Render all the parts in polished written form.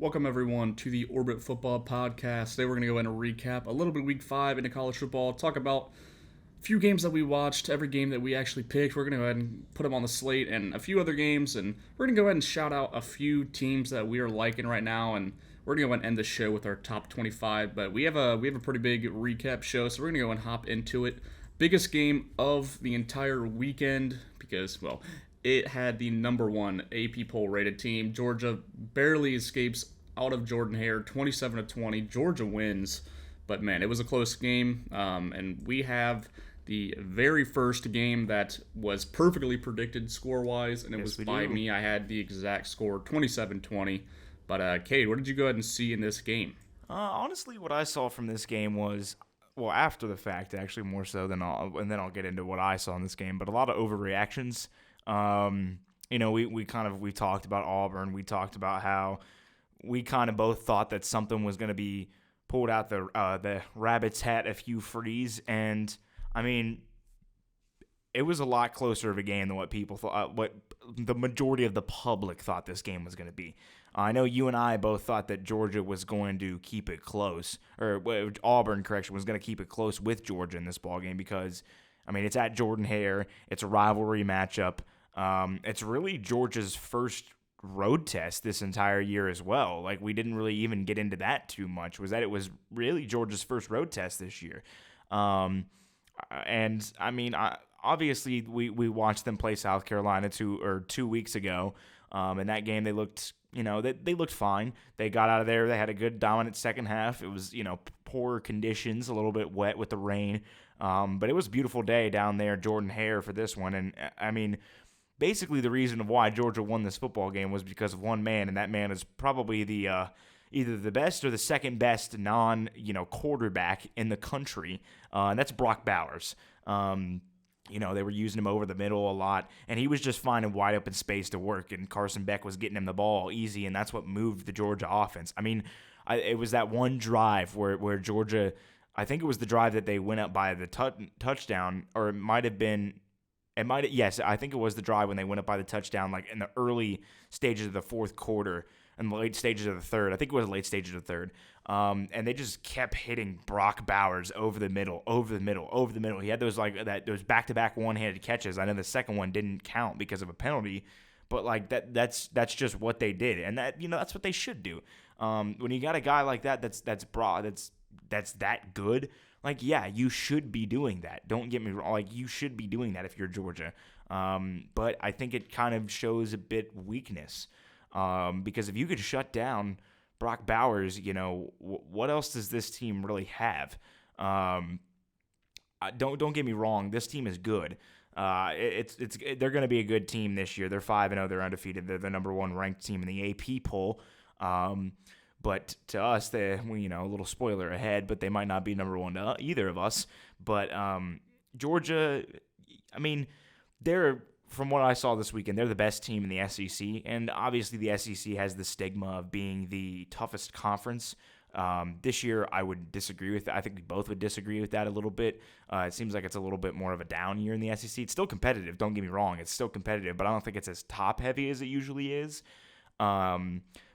Welcome, everyone, to the Orbit Football Podcast. Today, we're going to go in and recap a little bit of Week 5 into college football, talk about a few games that we watched, every game that we actually picked. We're going to go ahead and put them on the slate and a few other games, and we're going to go ahead and shout out a few teams that we are liking right now, and we're going to go ahead and end the show with our top 25. But we have a pretty big recap show, so we're going to go and hop into it. Biggest game of the entire weekend because, well, it had the number one AP poll rated team. Georgia barely escapes out of Jordan Hare, 27-20. Georgia wins, but man, it was a close game. And we have the very first game that was perfectly predicted score-wise, and it was by me. I had the exact score, 27-20. But Cade, what did you go ahead and see in this game? Honestly, what I saw from this game was, well, after the fact, actually more so than and then I'll get into what I saw in this game. But a lot of overreactions. We talked about Auburn. We talked about how we kind of both thought that something was going to be pulled out the rabbit's hat, a few frees, and I mean, it was a lot closer of a game than what people thought, what the majority of the public thought this game was going to be. I know you and I both thought that Georgia was going to keep it close, or Auburn, correction, was going to keep it close with Georgia in this ballgame because, I mean, it's at Jordan Hare. It's a rivalry matchup. It's really Georgia's first road test this entire year as well. Like, we didn't really even get into that too much, was that it was really Georgia's first road test this year. And, I mean, obviously we watched them play South Carolina 2 weeks ago. In that game, they looked, they looked fine. They got out of there. They had a good dominant second half. It was, poor conditions, a little bit wet with the rain. But it was a beautiful day down there, Jordan Hare, for this one. And, I mean, basically the reason of why Georgia won this football game was because of one man, and that man is probably the either the best or the second best quarterback in the country, and that's Brock Bowers. They were using him over the middle a lot, and he was just finding wide open space to work, and Carson Beck was getting him the ball easy, and that's what moved the Georgia offense. I mean, it was that one drive where Georgia, I think it was the drive that they went up by the touchdown, or it might have been, yes, I think it was the drive when they went up by the touchdown, like in the early stages of the fourth quarter and the late stages of the third. I think it was the late stages of the third. And they just kept hitting Brock Bowers over the middle. He had those back-to-back one-handed catches. I know the second one didn't count because of a penalty, but like that's just what they did, and that's what they should do. When you got a guy like that that's broad, that's that good. Like, yeah, you should be doing that. Don't get me wrong. Like, you should be doing that if you're Georgia. But I think it kind of shows a bit weakness. Because if you could shut down Brock Bowers, what else does this team really have? Don't get me wrong. This team is good. They're going to be a good team this year. They're 5-0. They're undefeated. They're the number one ranked team in the AP poll. But to us, a little spoiler ahead, but they might not be number one to either of us. But Georgia, I mean, from what I saw this weekend, they're the best team in the SEC. And obviously the SEC has the stigma of being the toughest conference. This year, I would disagree with that. I think we both would disagree with that a little bit. It seems like it's a little bit more of a down year in the SEC. It's still competitive, don't get me wrong. It's still competitive, but I don't think it's as top-heavy as it usually is.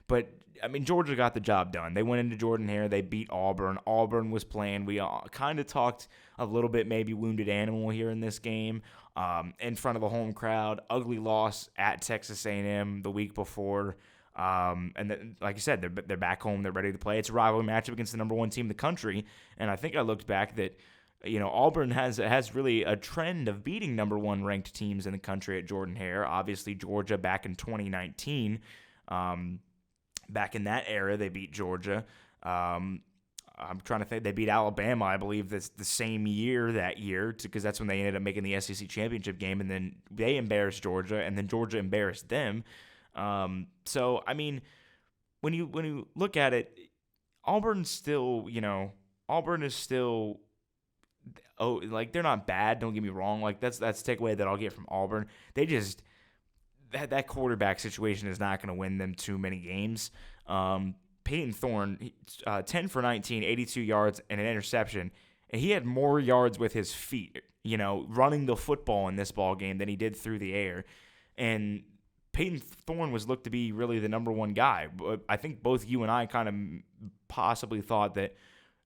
But, I mean, Georgia got the job done. They went into Jordan Hare. They beat Auburn. Auburn was playing. We kind of talked a little bit maybe wounded animal here in this game in front of a home crowd. Ugly loss at Texas A&M the week before. And then, like I said, they're back home. They're ready to play. It's a rivalry matchup against the number one team in the country. And I think I looked back that, Auburn has really a trend of beating number one ranked teams in the country at Jordan Hare. Obviously, Georgia back in 2019. Back in that era, they beat Georgia. I'm trying to think. They beat Alabama, I believe, the same year because that's when they ended up making the SEC championship game, and then they embarrassed Georgia, and then Georgia embarrassed them. So, I mean, when you look at it, Auburn is still, they're not bad. Don't get me wrong. Like, that's the takeaway that I'll get from Auburn. They just that quarterback situation is not going to win them too many games. Peyton Thorne, 10 for 19, 82 yards, and an interception. And he had more yards with his feet, running the football in this ball game than he did through the air. And Peyton Thorne was looked to be really the number one guy. But I think both you and I kind of possibly thought that.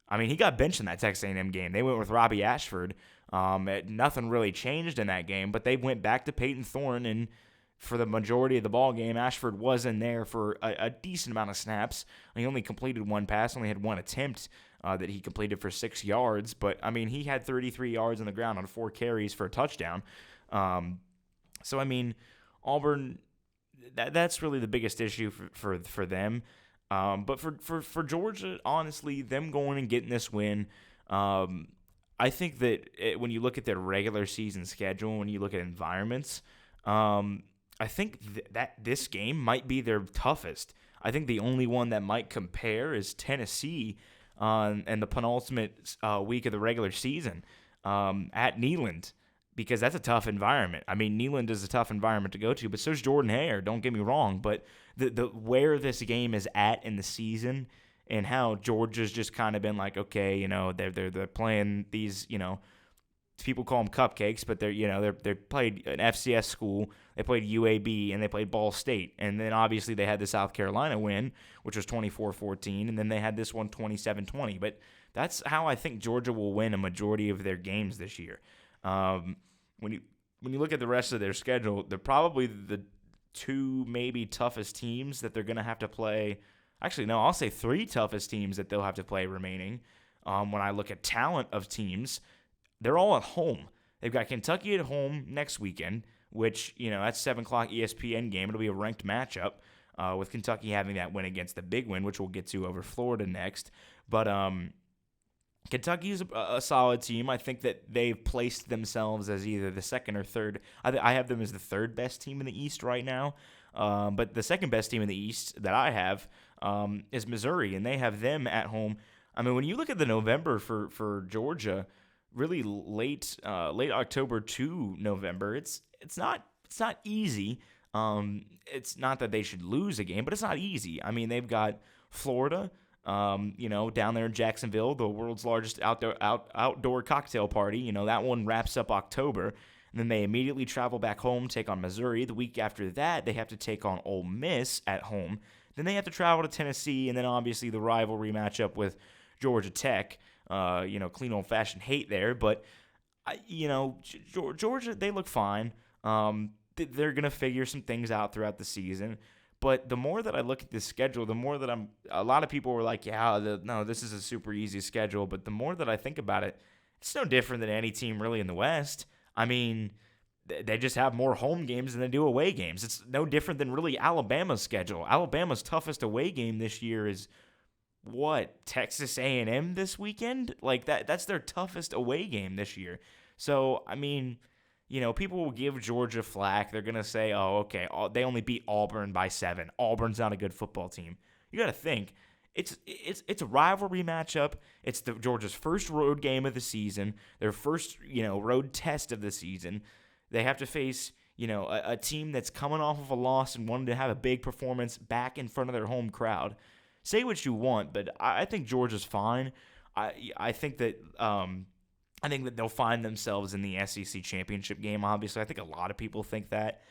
I mean, he got benched in that Texas A&M game. They went with Robbie Ashford. Nothing really changed in that game, but they went back to Peyton Thorne, and for the majority of the ball game, Ashford was in there for a decent amount of snaps. He only completed one pass, only had one attempt that he completed for 6 yards, but I mean, he had 33 yards on the ground on 4 carries for a touchdown. So I mean, Auburn, that's really the biggest issue for them. But for Georgia, honestly, them going and getting this win, I think that when you look at their regular season schedule, when you look at environments, I think that this game might be their toughest. I think the only one that might compare is Tennessee and the penultimate week of the regular season at Neyland, because that's a tough environment. I mean, Neyland is a tough environment to go to, but so is Jordan-Hare, don't get me wrong. But the where this game is at in the season and how Georgia's just kind of been like, okay, you know, they're playing these, you know, people call them cupcakes, but they played an FCS school, they played UAB, and they played Ball State. And then obviously they had the South Carolina win, which was 24-14, and then they had this one 27-20. But that's how I think Georgia will win a majority of their games this year. When you look at the rest of their schedule, they're probably the 2 maybe toughest teams that they're going to have to play. Actually, no, I'll say 3 toughest teams that they'll have to play remaining. When I look at talent of teams, they're all at home. They've got Kentucky at home next weekend, which, you know, that's 7 o'clock ESPN game. It'll be a ranked matchup with Kentucky having that win against the big win, which we'll get to over Florida next. But Kentucky's a solid team. I think that they've placed themselves as either the second or third. I have them as the third best team in the East right now. But the second best team in the East that I have is Missouri, and they have them at home. I mean, when you look at the November for Georgia, really late October to November, it's not easy. It's not that they should lose a game, but it's not easy. I mean, they've got Florida, you know, down there in Jacksonville, the world's largest outdoor cocktail party. You know, that one wraps up October. And then they immediately travel back home, take on Missouri. The week after that, they have to take on Ole Miss at home. Then they have to travel to Tennessee, and then obviously the rivalry matchup with Georgia Tech. You know, clean old-fashioned hate there. But, you know, Georgia, they look fine. They're going to figure some things out throughout the season. But the more that I look at this schedule, the more that a lot of people were like, yeah, no, this is a super easy schedule. But the more that I think about it, it's no different than any team really in the West. I mean, they just have more home games than they do away games. It's no different than really Alabama's schedule. Alabama's toughest away game this year is what, Texas A&M this weekend? Like that's their toughest away game this year. So, I mean, you know, people will give Georgia flack. They're going to say, oh, okay, they only beat Auburn by 7. Auburn's not a good football team. You got to think, it's a rivalry matchup. It's Georgia's first road game of the season, their first, you know, road test of the season. They have to face, you know, a team that's coming off of a loss and wanted to have a big performance back in front of their home crowd. Say what you want, but I think Georgia's fine. I think that they'll find themselves in the SEC championship game. Obviously, I think a lot of people think that.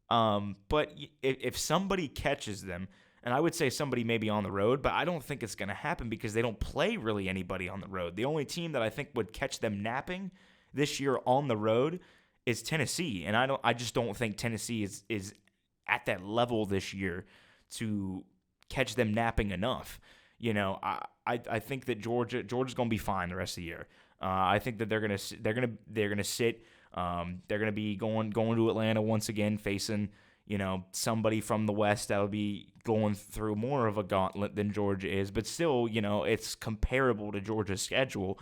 But if somebody catches them, and I would say somebody maybe on the road, but I don't think it's going to happen because they don't play really anybody on the road. The only team that I think would catch them napping this year on the road is Tennessee, and I just don't think Tennessee is at that level this year to catch them napping enough. You know, I think that Georgia's going to be fine the rest of the year. I think that they're gonna sit. They're gonna be going to Atlanta once again, facing, you know, somebody from the West that'll be going through more of a gauntlet than Georgia is, but still, you know, it's comparable to Georgia's schedule.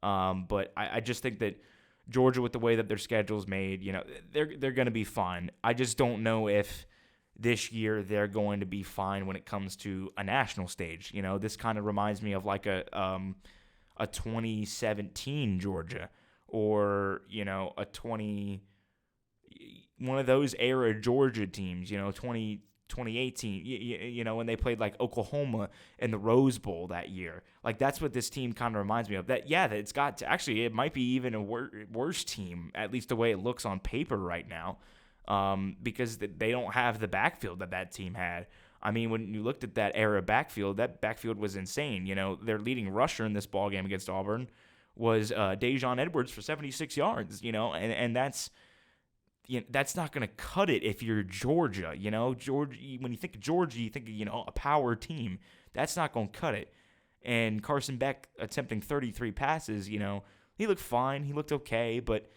But I just think that Georgia, with the way that their schedule's made, you know, they're gonna be fine. I just don't know if this year they're going to be fine when it comes to a national stage. You know, this kind of reminds me of like a 2017 Georgia, or, you know, one of those era Georgia teams, you know, 2018, you know, when they played like Oklahoma in the Rose Bowl that year. Like, that's what this team kind of reminds me of. That it's got to, actually, it might be even a worse team, at least the way it looks on paper right now. because they don't have the backfield that team had. I mean, when you looked at that era backfield, that backfield was insane. Their leading rusher in this ball game against Auburn was Dejon Edwards for 76 yards. And that's not going to cut it if you're Georgia. Georgia. When you think of Georgia, you think of a power team. That's not going to cut it. And Carson Beck attempting 33 passes. He looked fine. He looked okay, but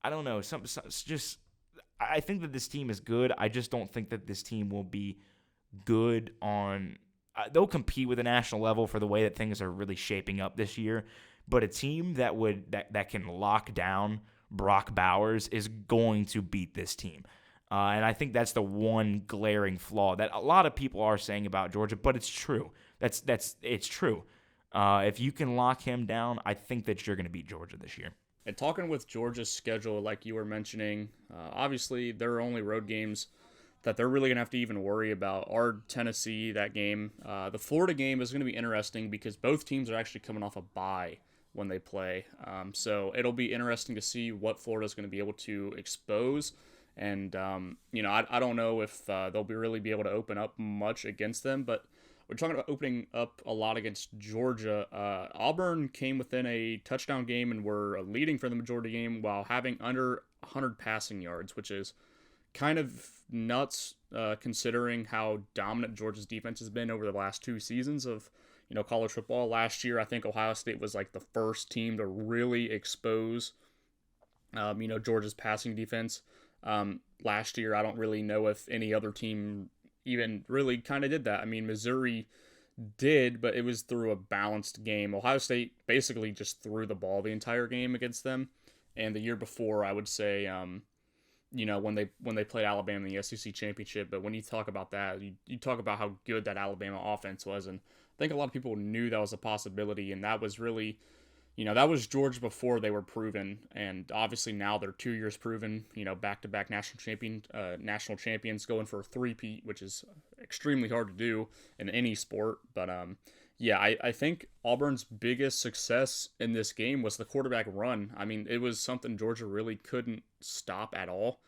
I don't know. I think that this team is good. I just don't think that this team will be good on. They'll compete with the national level for the way that things are really shaping up this year. But a team that can lock down Brock Bowers is going to beat this team. And I think that's the one glaring flaw that a lot of people are saying about Georgia, but it's true. It's true. If you can lock him down, I think that you're going to beat Georgia this year. And talking with Georgia's schedule, like you were mentioning, obviously there are only road games that they're really going to have to even worry about are Tennessee, that game. The Florida game is going to be interesting because both teams are actually coming off a bye when they play. So it'll be interesting to see what Florida is going to be able to expose. And, I don't know if they'll really be able to open up much against them, but we're talking about opening up a lot against Georgia. Auburn came within a touchdown game and were leading for the majority game while having under 100 passing yards, which is kind of nuts considering how dominant Georgia's defense has been over the last 2 seasons of college football. Last year, I think Ohio State was like the first team to really expose Georgia's passing defense. Last year, I don't really know if any other team even really kind of did that. I mean, Missouri did, but it was through a balanced game. Ohio State basically just threw the ball the entire game against them. And the year before, I would say, when they played Alabama in the SEC championship. But when you talk about that, you talk about how good that Alabama offense was, and I think a lot of people knew that was a possibility, and that was really, that was Georgia before they were proven, and obviously now they're 2 years proven, back-to-back national champions going for a three-peat, which is extremely hard to do in any sport. But I think Auburn's biggest success in this game was the quarterback run. I mean, it was something Georgia really couldn't stop at all.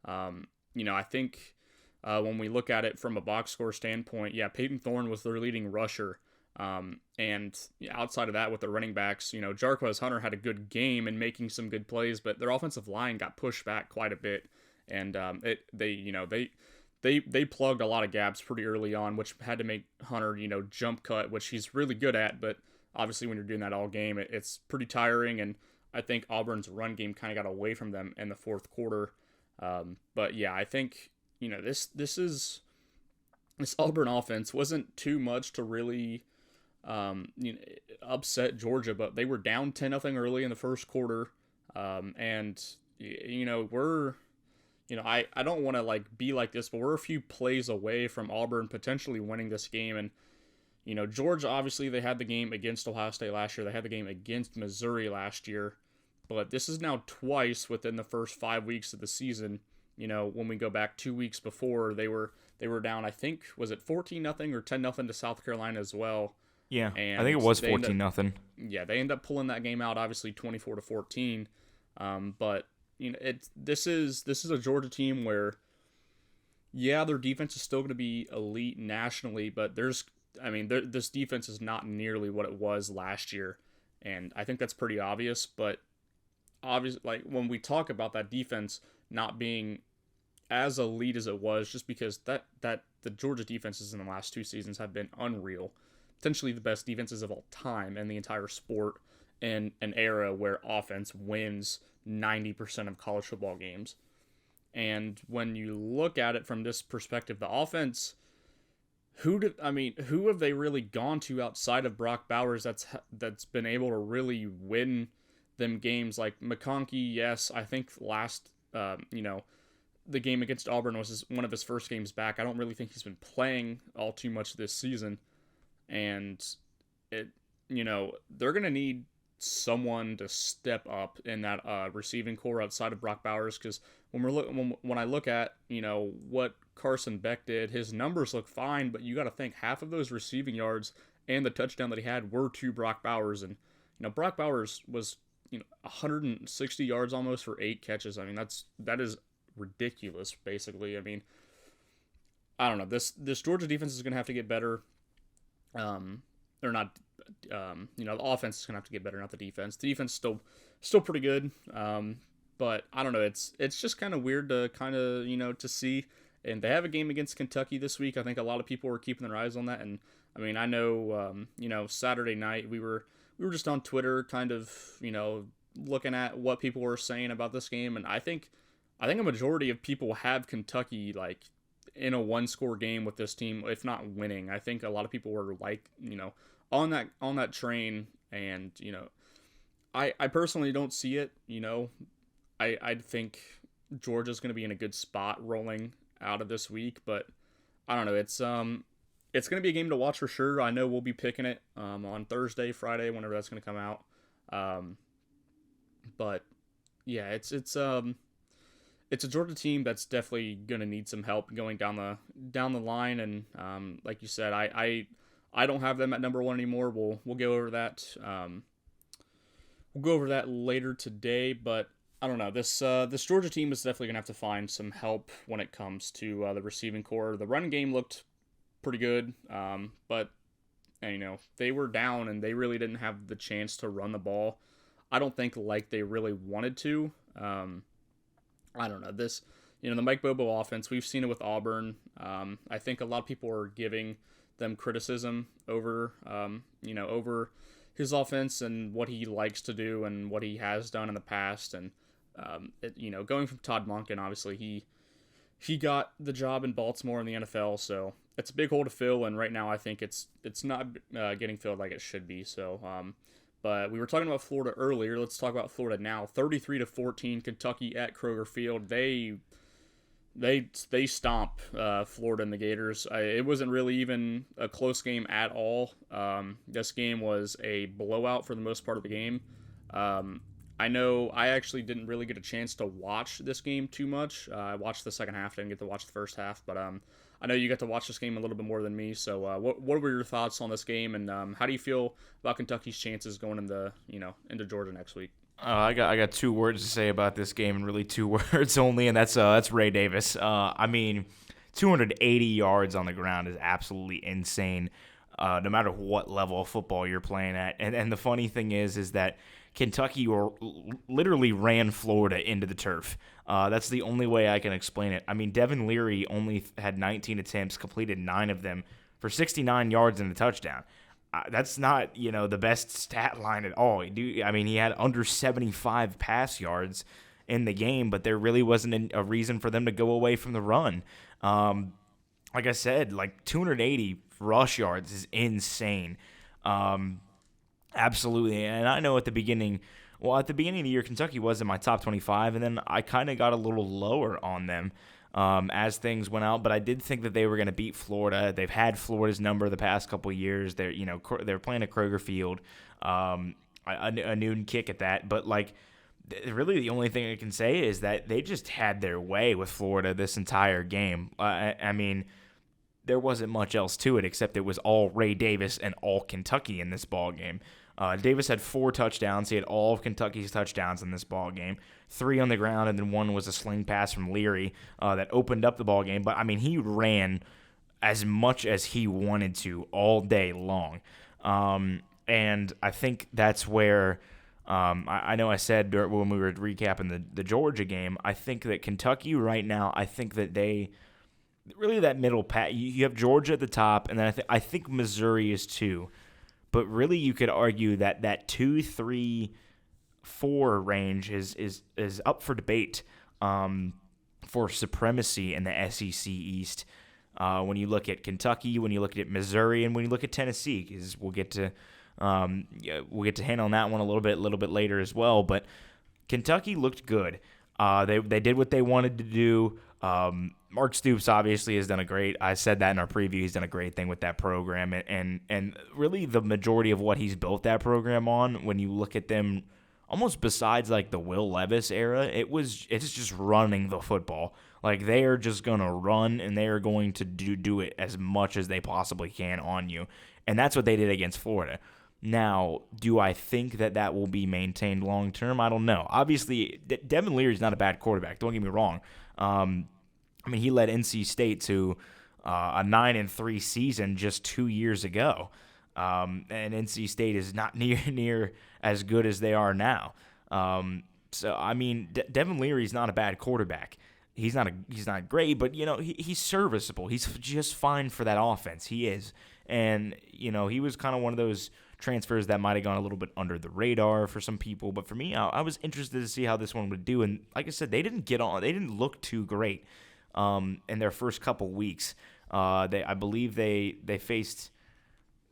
I think when we look at it from a box score standpoint, Peyton Thorne was their leading rusher. And outside of that, with the running backs, Jarquez Hunter had a good game and making some good plays, but their offensive line got pushed back quite a bit. And they plugged a lot of gaps pretty early on, which had to make Hunter, jump cut, which he's really good at. But obviously when you're doing that all game, it's pretty tiring. And I think Auburn's run game kind of got away from them in the fourth quarter. I think, this Auburn offense wasn't too much to really upset Georgia, but they were down 10-0 early in the first quarter. I don't want to be like this, but we're a few plays away from Auburn potentially winning this game. And, Georgia, obviously they had the game against Ohio State last year. They had the game against Missouri last year, but this is now twice within the first 5 weeks of the season. When we go back 2 weeks before, they were down, I think, was it 14-0 or 10-0 to South Carolina as well? Yeah, and I think it was 14-0. Yeah, they end up pulling that game out, obviously 24-14. But this is a Georgia team where, their defense is still going to be elite nationally, but this defense is not nearly what it was last year, and I think that's pretty obvious. But obviously, when we talk about that defense not being as elite as it was, just because that the Georgia defenses in the last 2 seasons have been unreal, potentially the best defenses of all time in the entire sport, in an era where offense wins 90% of college football games. And when you look at it from this perspective, the offense, who have they really gone to outside of Brock Bowers that's been able to really win them games? Like McConkey, yes, I think last the game against Auburn was one of his first games back. I don't really think he's been playing all too much this season. And they're going to need someone to step up in that receiving core outside of Brock Bowers, because when I look at what Carson Beck did, his numbers look fine, but you got to think half of those receiving yards and the touchdown that he had were to Brock Bowers, and Brock Bowers was 160 yards almost for 8 catches. I mean, that is ridiculous, basically. I mean, I don't know. This Georgia defense is going to have to get better. Or not. The offense is going to have to get better, not the defense. The defense is still pretty good. But I don't know. It's just kind of weird to to see. And they have a game against Kentucky this week. I think a lot of people were keeping their eyes on that. And I mean, I know, Saturday night we were just on Twitter, kind of, looking at what people were saying about this game. And I think a majority of people have Kentucky like in a one-score game with this team, if not winning. I think a lot of people were like, on that train. And I personally don't see it. I think Georgia's going to be in a good spot rolling out of this week, but I don't know. It's going to be a game to watch for sure. I know we'll be picking it on Thursday, Friday, whenever that's going to come out. But yeah, it's a Georgia team that's definitely going to need some help going down the line. And like you said, I don't have them at number one anymore. We'll go over that. We'll go over that later today, but I don't know. This Georgia team is definitely going to have to find some help when it comes to the receiving core. The run game looked pretty good, but they were down and they really didn't have the chance to run the ball. I don't think like they really wanted to. I don't know. The Mike Bobo offense, we've seen it with Auburn. I think a lot of people are giving them criticism over his offense and what he likes to do and what he has done in the past. And going from Todd Monken, obviously he got the job in Baltimore in the NFL, so it's a big hole to fill. And right now, I think it's not getting filled like it should be. So, but we were talking about Florida earlier. Let's talk about Florida now. 33-14, Kentucky at Kroger Field. They stomp Florida and the Gators. It wasn't really even a close game at all. This game was a blowout for the most part of the game. I know I actually didn't really get a chance to watch this game too much. I watched the second half, didn't get to watch the first half, but I know you got to watch this game a little bit more than me. So what were your thoughts on this game, and how do you feel about Kentucky's chances going into Georgia next week? I got 2 words to say about this game, and really 2 words only, and that's Ray Davis. 280 yards on the ground is absolutely insane, no matter what level of football you're playing at. And the funny thing is that Kentucky literally ran Florida into the turf. That's the only way I can explain it. I mean, Devin Leary only had 19 attempts, completed 9 of them for 69 yards and a touchdown. That's not, the best stat line at all. He had under 75 pass yards in the game, but there really wasn't a reason for them to go away from the run. Like I said, 280 rush yards is insane. Absolutely. And I know at the beginning of the year, Kentucky was in my top 25, and then I kind of got a little lower on them as things went out. But I did think that they were going to beat Florida. They've had Florida's number the past couple of years. They're playing at Kroger Field, a noon kick at that. But really the only thing I can say is that they just had their way with Florida this entire game. There wasn't much else to it except it was all Ray Davis and all Kentucky in this ball game. Davis had 4 touchdowns. He had all of Kentucky's touchdowns in this ball game. 3 on the ground, and then 1 was a sling pass from Leary that opened up the ball game. But he ran as much as he wanted to all day long, and I think that's where I know I said when we were recapping the Georgia game. I think that Kentucky right now. I think that they really that middle pat. You have Georgia at the top, and then I think Missouri is 2. But really, you could argue that 2, 3, 4 range is up for debate for supremacy in the SEC East. When you look at Kentucky, when you look at Missouri, and when you look at Tennessee, because we'll get to hint on that one a little bit later as well. But Kentucky looked good. They did what they wanted to do. Mark Stoops obviously has done I said that in our preview, he's done a great thing with that program, and really the majority of what he's built that program on, when you look at them, almost besides the Will Levis era, it's just running the football. They are just going to run, and they are going to do it as much as they possibly can on you, and that's what they did against Florida. Now, do I think that will be maintained long term? I don't know. Obviously, Devin Leary's not a bad quarterback. Don't get me wrong. I mean, he led NC State to a 9-3 season just 2 years ago, and NC State is not near as good as they are now. So I mean, Devin Leary's not a bad quarterback. He's not great, but he's serviceable. He's just fine for that offense. He is, and he was kind of one of those transfers that might have gone a little bit under the radar for some people, but for me, I was interested to see how this one would do. And like I said, they didn't look too great in their first couple weeks. I believe they faced.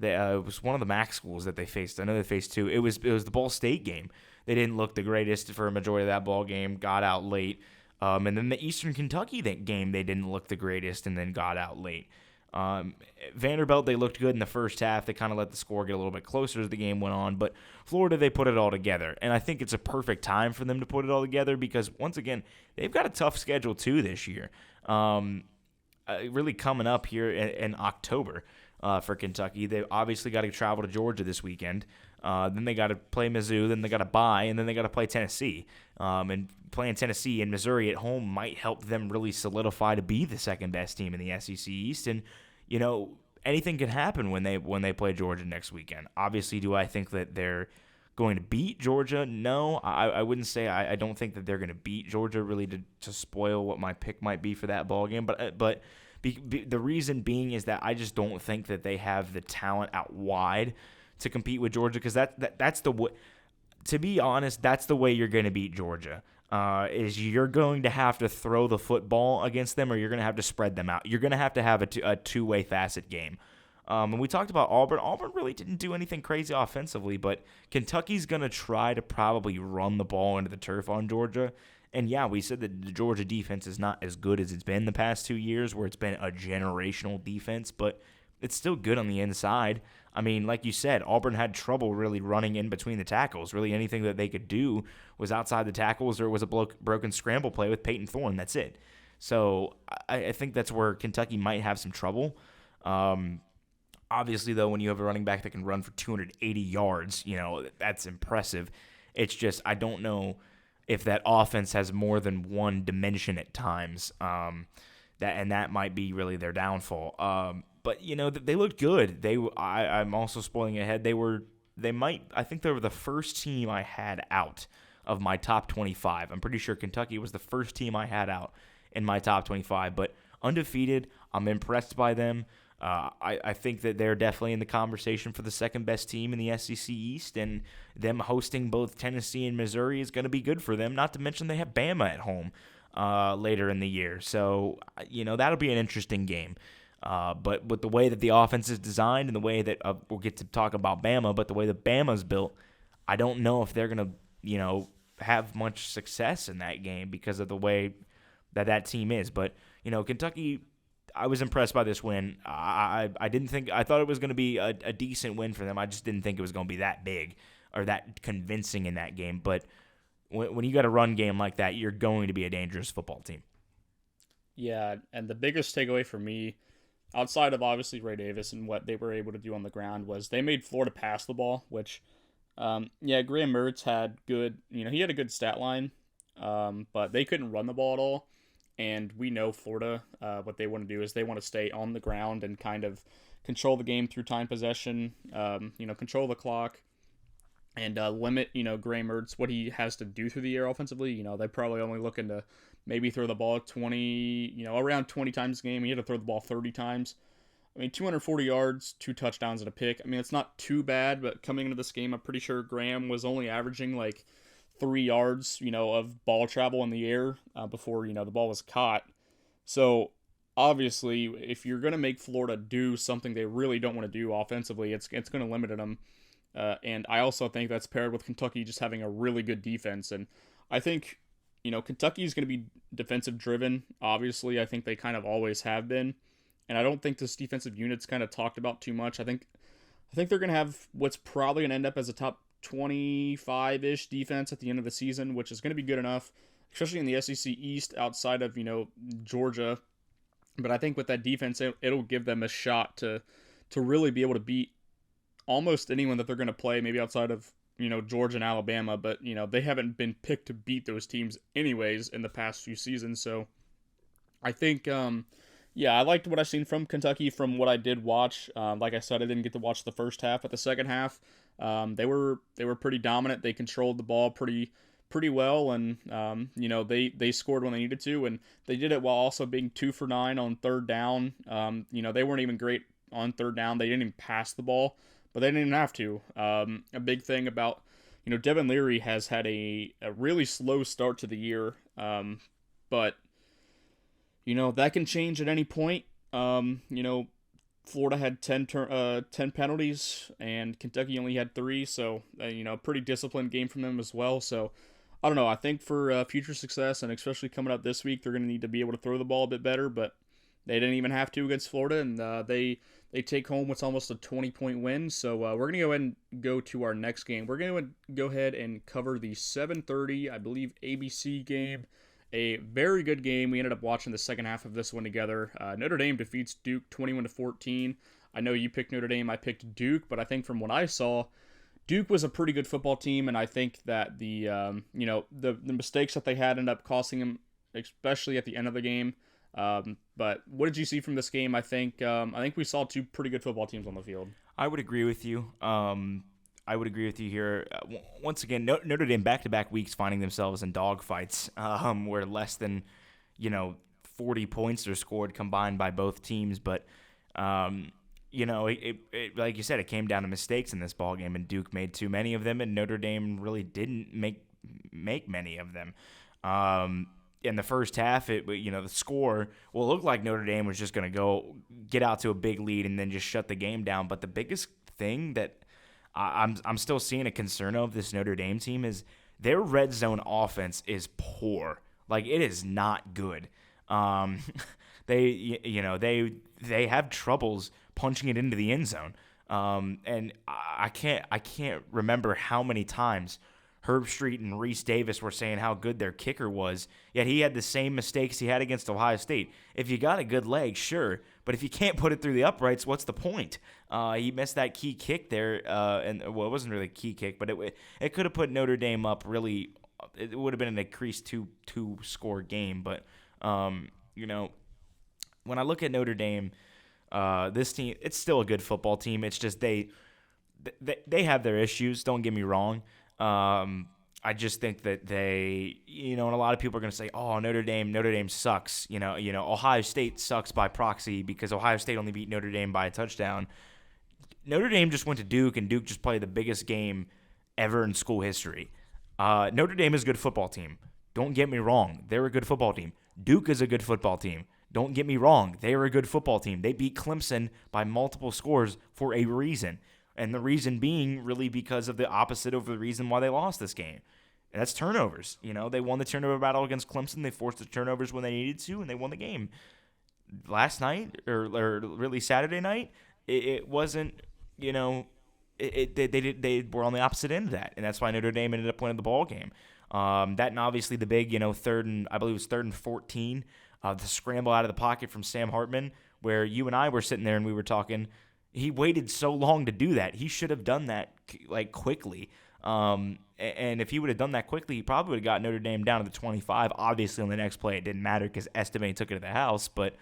It was one of the MAC schools that they faced. I know they faced two. It was the Ball State game. They didn't look the greatest for a majority of that ball game. Got out late. And then the Eastern Kentucky game, they didn't look the greatest and then got out late. Vanderbilt, they looked good in the first half. They kind of let the score get a little bit closer as the game went on. But Florida, they put it all together. And I think it's a perfect time for them to put it all together because, once again, they've got a tough schedule too this year. Really coming up here in October for Kentucky. They obviously got to travel to Georgia this weekend. Then they got to play Mizzou. Then they got to bye. And then they got to play Tennessee. And playing Tennessee and Missouri at home might help them really solidify to be the second best team in the SEC East. And anything can happen when they play Georgia next weekend. Obviously, do I think that they're going to beat Georgia? No, I wouldn't say I don't think that they're going to beat Georgia really to spoil what my pick might be for that ball game. But the reason being is that I just don't think that they have the talent out wide to compete with Georgia because that's the way. To be honest, that's the way you're going to beat Georgia. Is you're going to have to throw the football against them or you're going to have to spread them out. You're going to have a two-way facet game. And we talked about Auburn. Auburn really didn't do anything crazy offensively, but Kentucky's going to try to probably run the ball into the turf on Georgia. And yeah, we said that the Georgia defense is not as good as it's been the past 2 years where it's been a generational defense, but it's still good on the inside. I mean, like you said, Auburn had trouble really running in between the tackles. Really anything that they could do was outside the tackles or it was a broken scramble play with Peyton Thorne. That's it. So I think that's where Kentucky might have some trouble. Obviously, though, when you have a running back that can run for 280 yards, that's impressive. It's just I don't know if that offense has more than one dimension at times. That might be really their downfall. But they looked good. I'm also spoiling ahead. I think they were the first team I had out of my top 25. I'm pretty sure Kentucky was the first team I had out in my top 25. But undefeated, I'm impressed by them. I think that they're definitely in the conversation for the second best team in the SEC East, and them hosting both Tennessee and Missouri is going to be good for them. Not to mention they have Bama at home later in the year, so that'll be an interesting game. But with the way that the offense is designed and the way that we'll get to talk about Bama, but the way that Bama's built, I don't know if they're going to have much success in that game because of the way that team is. But Kentucky, I was impressed by this win. I thought it was going to be a decent win for them. I just didn't think it was going to be that big or that convincing in that game. But when you got a run game like that, you're going to be a dangerous football team. Yeah, and the biggest takeaway for me, outside of obviously Ray Davis and what they were able to do on the ground, was they made Florida pass the ball, which, Graham Mertz had good, he had a good stat line, but they couldn't run the ball at all. And we know Florida, what they want to do is they want to stay on the ground and kind of control the game through time possession, control the clock, and limit, Graham Mertz, what he has to do through the air offensively. They're probably only looking to maybe throw the ball 20, around 20 times a game. He had to throw the ball 30 times. 240 yards, 2 touchdowns and a pick. It's not too bad, but coming into this game, I'm pretty sure Graham was only averaging like 3 yards, of ball travel in the air before, the ball was caught. So obviously, if you're going to make Florida do something they really don't want to do offensively, it's going to limit them. And I also think that's paired with Kentucky just having a really good defense. And I think, Kentucky is going to be defensive driven. Obviously, I think they kind of always have been. And I don't think this defensive unit's kind of talked about too much. I think they're going to have what's probably going to end up as a top 25-ish defense at the end of the season, which is going to be good enough, especially in the SEC East outside of, Georgia. But I think with that defense, it'll give them a shot to really be able to beat almost anyone that they're going to play, maybe outside of Georgia and Alabama, but they haven't been picked to beat those teams anyways in the past few seasons. So I think, yeah, I liked what I've seen from Kentucky from what I did watch. Like I said, I didn't get to watch the first half, but the second half, they were pretty dominant. They controlled the ball pretty well, and they scored when they needed to, and they did it while also being 2 for 9 on third down. They weren't even great on third down. They didn't even pass the ball, but they didn't even have to. A big thing about Devin Leary has had a really slow start to the year, but that can change at any point. Florida had 10 penalties, and Kentucky only had 3, so pretty disciplined game from them as well. So I don't know. I think for future success, and especially coming up this week, they're going to need to be able to throw the ball a bit better. But they didn't even have to against Florida, and they take home what's almost a 20-point win. So we're going to go ahead and go to our next game. We're going to go ahead and cover the 7:30, I believe, ABC game. A very good game. We ended up watching the second half of this one together. Notre Dame defeats Duke 21-14. I know you picked Notre Dame, I picked Duke, but I think from what I saw, Duke was a pretty good football team, and I think that the mistakes that they had ended up costing them, especially at the end of the game. But what did you see from this game? I think we saw 2 pretty good football teams on the field. I would agree with you. I would agree with you here. Once again, Notre Dame back-to-back weeks finding themselves in dogfights where less than 40 points are scored combined by both teams. But it like you said, it came down to mistakes in this ball game, and Duke made too many of them, and Notre Dame really didn't make many of them. In the first half, the score looked like Notre Dame was just going to go get out to a big lead and then just shut the game down. But the biggest thing that I'm still seeing a concern of this Notre Dame team is their red zone offense is poor. Like, it is not good. They have troubles punching it into the end zone. And I can't remember how many times Herb Street and Reese Davis were saying how good their kicker was, yet he had the same mistakes he had against Ohio State. If you got a good leg, sure, but if you can't put it through the uprights, what's the point? He missed that key kick there, and it wasn't really a key kick, but it could have put Notre Dame up really. It would have been an increased two score game, but when I look at Notre Dame, this team, it's still a good football team. It's just they have their issues. Don't get me wrong. I just think that they, and a lot of people are going to say, "Oh, Notre Dame sucks." Ohio State sucks by proxy because Ohio State only beat Notre Dame by a touchdown. Notre Dame just went to Duke, and Duke just played the biggest game ever in school history. Notre Dame is a good football team. Don't get me wrong; they're a good football team. Duke is a good football team. Don't get me wrong; they are a good football team. They beat Clemson by multiple scores for a reason. And the reason being really because of the opposite of the reason why they lost this game. And that's turnovers. They won the turnover battle against Clemson. They forced the turnovers when they needed to, and they won the game. Last night, or really Saturday night, it wasn't, they were on the opposite end of that. And that's why Notre Dame ended up winning the ball game. That and obviously the big, third and 14, the scramble out of the pocket from Sam Hartman, where you and I were sitting there and we were talking. He waited so long to do that. He should have done that quickly. And if he would have done that quickly, he probably would have got Notre Dame down to the 25. Obviously, on the next play, it didn't matter because Estime took it to the house. But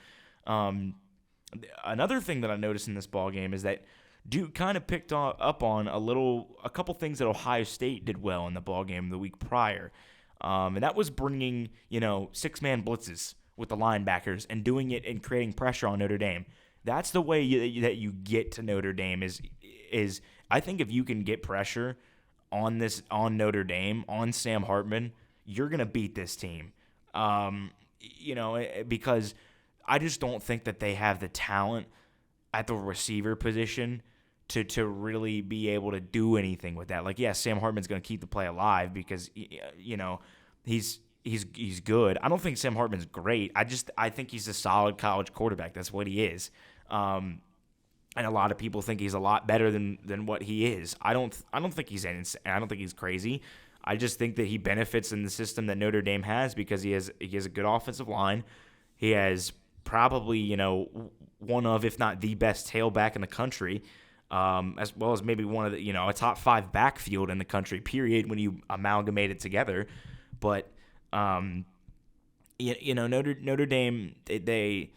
another thing that I noticed in this ball game is that Duke kind of picked up on a couple things that Ohio State did well in the ball game the week prior, and that was bringing 6-man blitzes with the linebackers and doing it and creating pressure on Notre Dame. That's the way that you get to Notre Dame is I think if you can get pressure on Notre Dame, on Sam Hartman, you're going to beat this team. Because I just don't think that they have the talent at the receiver position to really be able to do anything with that. Like, yeah, Sam Hartman's going to keep the play alive because he's good. I don't think Sam Hartman's great. I think he's a solid college quarterback. That's what he is. And a lot of people think he's a lot better than what he is. I don't think he's insane. I don't think he's crazy. I just think that he benefits in the system that Notre Dame has because he has a good offensive line. He has probably one of, if not the best tailback in the country. as well as maybe one of the, a top 5 backfield in the country, period, when you amalgamate it together. But, Notre Dame, they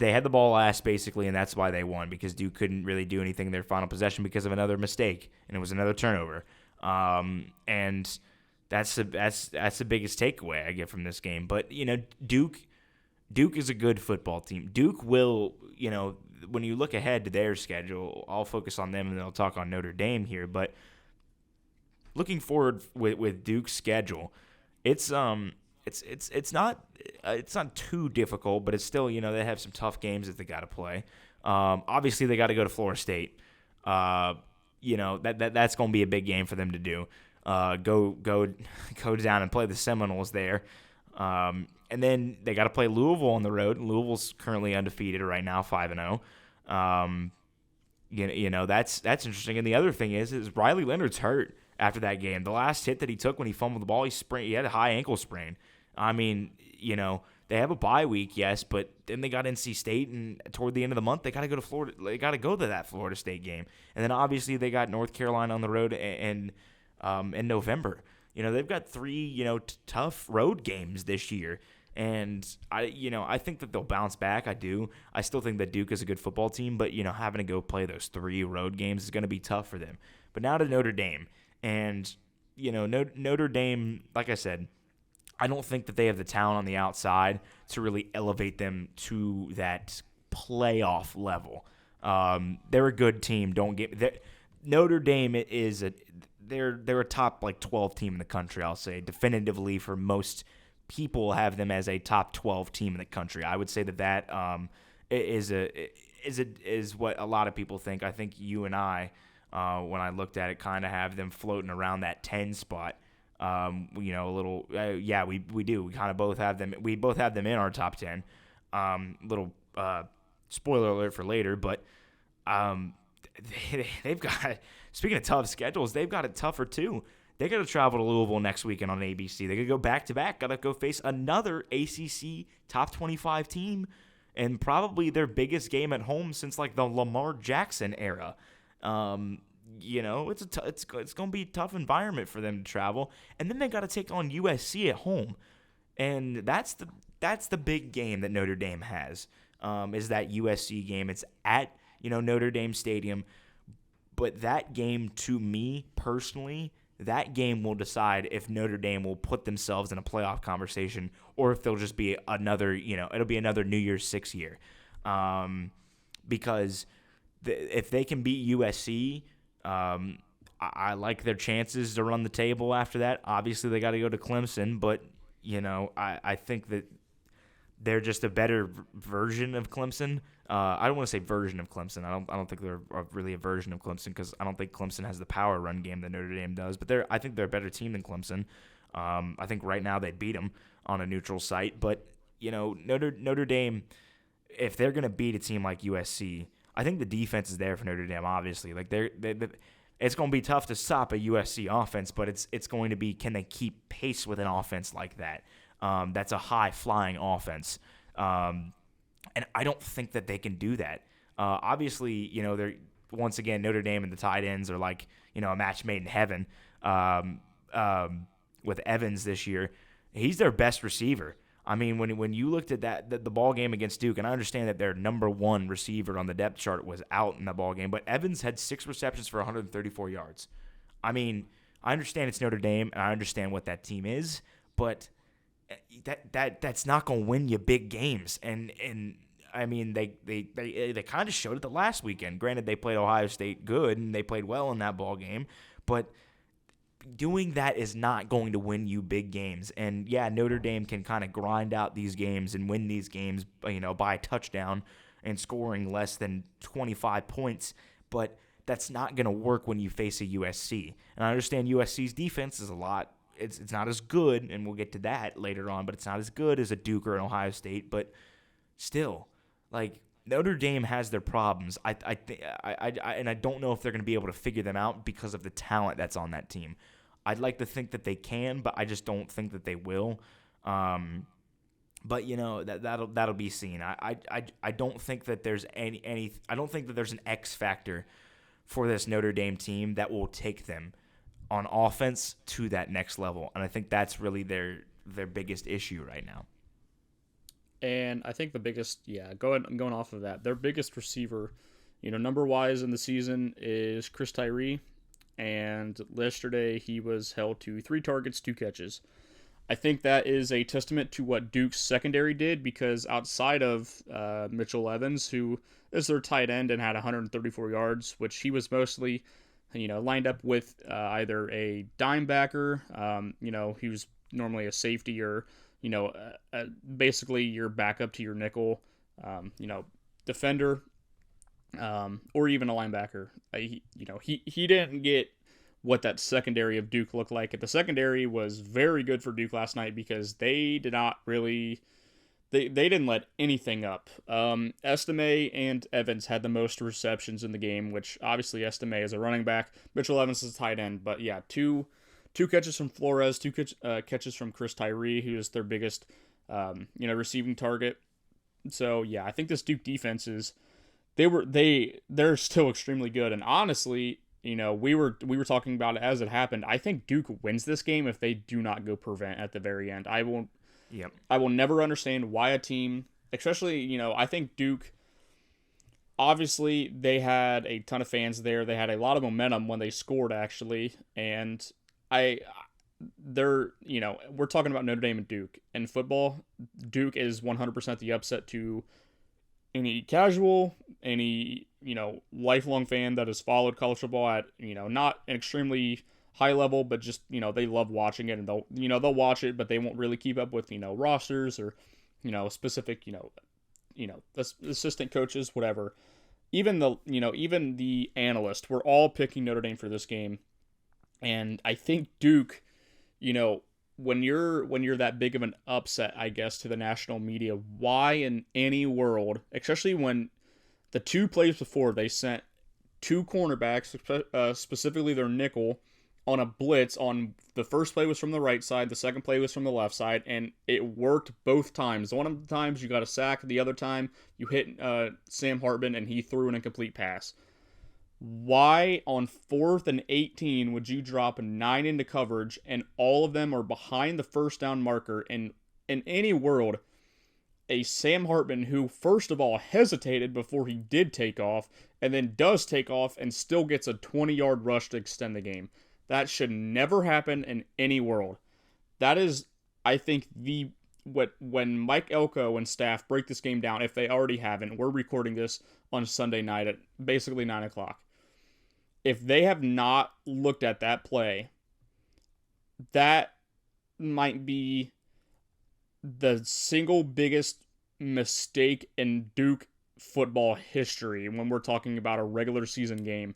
had the ball last, basically, and that's why they won, because Duke couldn't really do anything in their final possession because of another mistake, and it was another turnover. And that's the biggest takeaway I get from this game. But, Duke is a good football team. Duke will, when you look ahead to their schedule, I'll focus on them and then I'll talk on Notre Dame here. But looking forward with Duke's schedule, it's not too difficult, but it's still, they have some tough games that they got to play. Obviously, they got to go to Florida State. That's going to be a big game for them to do. Go down and play the Seminoles there. And then they got to play Louisville on the road. Louisville's currently undefeated right now, 5-0. That's interesting. And the other thing is Riley Leonard's hurt after that game. The last hit that he took when he fumbled the ball, he had a high ankle sprain. I mean, they have a bye week, yes, but then they got NC State, and toward the end of the month, they got to go to Florida. They got to go to that Florida State game, and then obviously they got North Carolina on the road in November. They've got 3 tough road games this year, and I think that they'll bounce back. I do. I still think that Duke is a good football team, but having to go play those 3 road games is going to be tough for them. But now to Notre Dame, and Notre Dame, like I said, I don't think that they have the talent on the outside to really elevate them to that playoff level. They're a good team. Notre Dame is they're a top 12 team in the country. I'll say definitively for most people have them as a top 12 team in the country. I would say that is what a lot of people think. I think you and I, when I looked at it, kind of have them floating around that 10 spot. We do. We kind of both have them. We both have them in our top 10. Spoiler alert for later, but they've got. Speaking of tough schedules, they've got it tougher too. They got to travel to Louisville next weekend on ABC. They got to go back to back. Got to go face another ACC top 25 team, and probably their biggest game at home since the Lamar Jackson era. It's going to be a tough environment for them to travel, and then they got to take on USC at home, and that's the big game that Notre Dame has. Is that USC game? It's at Notre Dame Stadium, but that game, to me personally, that game will decide if Notre Dame will put themselves in a playoff conversation or if they'll just be another it'll be another New Year's Six year, because if they can beat USC. I like their chances to run the table after that. Obviously, they got to go to Clemson, but I think that they're just a better version of Clemson. I don't want to say version of Clemson. I don't think they're really a version of Clemson, because I don't think Clemson has the power run game that Notre Dame does. But I think they're a better team than Clemson. I think right now they'd beat them on a neutral site. But Notre Dame, if they're going to beat a team like USC. I think the defense is there for Notre Dame, obviously. It's going to be tough to stop a USC offense, but it's going to be, can they keep pace with an offense like that? That's a high-flying offense. And I don't think that they can do that. Obviously, they're once again, Notre Dame and the tight ends are a match made in heaven with Evans this year. He's their best receiver. I mean, when you looked at the ball game against Duke, and I understand that their number 1 receiver on the depth chart was out in that ball game, but Evans had 6 receptions for 134 yards. I mean, I understand it's Notre Dame, and I understand what that team is, but that's not going to win you big games. And I mean, they kind of showed it the last weekend. Granted, they played Ohio State good, and they played well in that ball game, but doing that is not going to win you big games. And yeah, Notre Dame can kind of grind out these games and win these games, by a touchdown and scoring less than 25 points, but that's not going to work when you face a USC. And I understand USC's defense is it's not as good, and we'll get to that later on, but it's not as good as a Duke or an Ohio State, but still, Notre Dame has their problems. I don't know if they're going to be able to figure them out because of the talent that's on that team. I'd like to think that they can, but I just don't think that they will. But that'll be seen. I don't think that there's any I don't think that there's an X factor for this Notre Dame team that will take them on offense to that next level, and I think that's really their biggest issue right now. And I think the biggest, going off of that, their biggest receiver, number wise in the season is Chris Tyree, and yesterday he was held to 3 targets, 2 catches. I think that is a testament to what Duke's secondary did, because outside of Mitchell Evans, who is their tight end and had 134 yards, which he was mostly, lined up with either a dime backer, he was normally a safety, or, basically your backup to your nickel, defender, or even a linebacker. He didn't get what that secondary of Duke looked like. The secondary was very good for Duke last night because they did not really, they didn't let anything up. Estime and Evans had the most receptions in the game, which obviously Estime is a running back. Mitchell Evans is a tight end. But yeah, two catches from Flores, 2 catches from Chris Tyree, who is their biggest, receiving target. So yeah, I think this Duke defense is, they're still extremely good. And honestly, we were talking about it as it happened. I think Duke wins this game if they do not go prevent at the very end. I will never understand why a team, especially, I think Duke, obviously they had a ton of fans there. They had a lot of momentum when they scored, actually. And we're talking about Notre Dame and Duke. In football, Duke is 100% the upset to any casual, any, lifelong fan that has followed college football at, not an extremely high level, but just, they love watching it, and they'll watch it, but they won't really keep up with, rosters or, specific, assistant coaches, whatever. Even the analysts were all picking Notre Dame for this game. And I think Duke, when you're that big of an upset, I guess, to the national media, why in any world, especially when the 2 plays before they sent 2 cornerbacks, specifically their nickel, on a blitz. On the first play was from the right side, the second play was from the left side, and it worked both times. One of the times you got a sack, the other time you hit Sam Hartman and he threw an incomplete pass. Why on 4th and 18 would you drop 9 into coverage and all of them are behind the first down marker? And in any world, a Sam Hartman who, first of all, hesitated before he did take off, and then does take off and still gets a 20-yard rush to extend the game. That should never happen in any world. That is, I think, when Mike Elko and staff break this game down, if they already haven't, we're recording this on Sunday night at basically 9 o'clock. If they have not looked at that play, that might be the single biggest mistake in Duke football history when we're talking about a regular season game.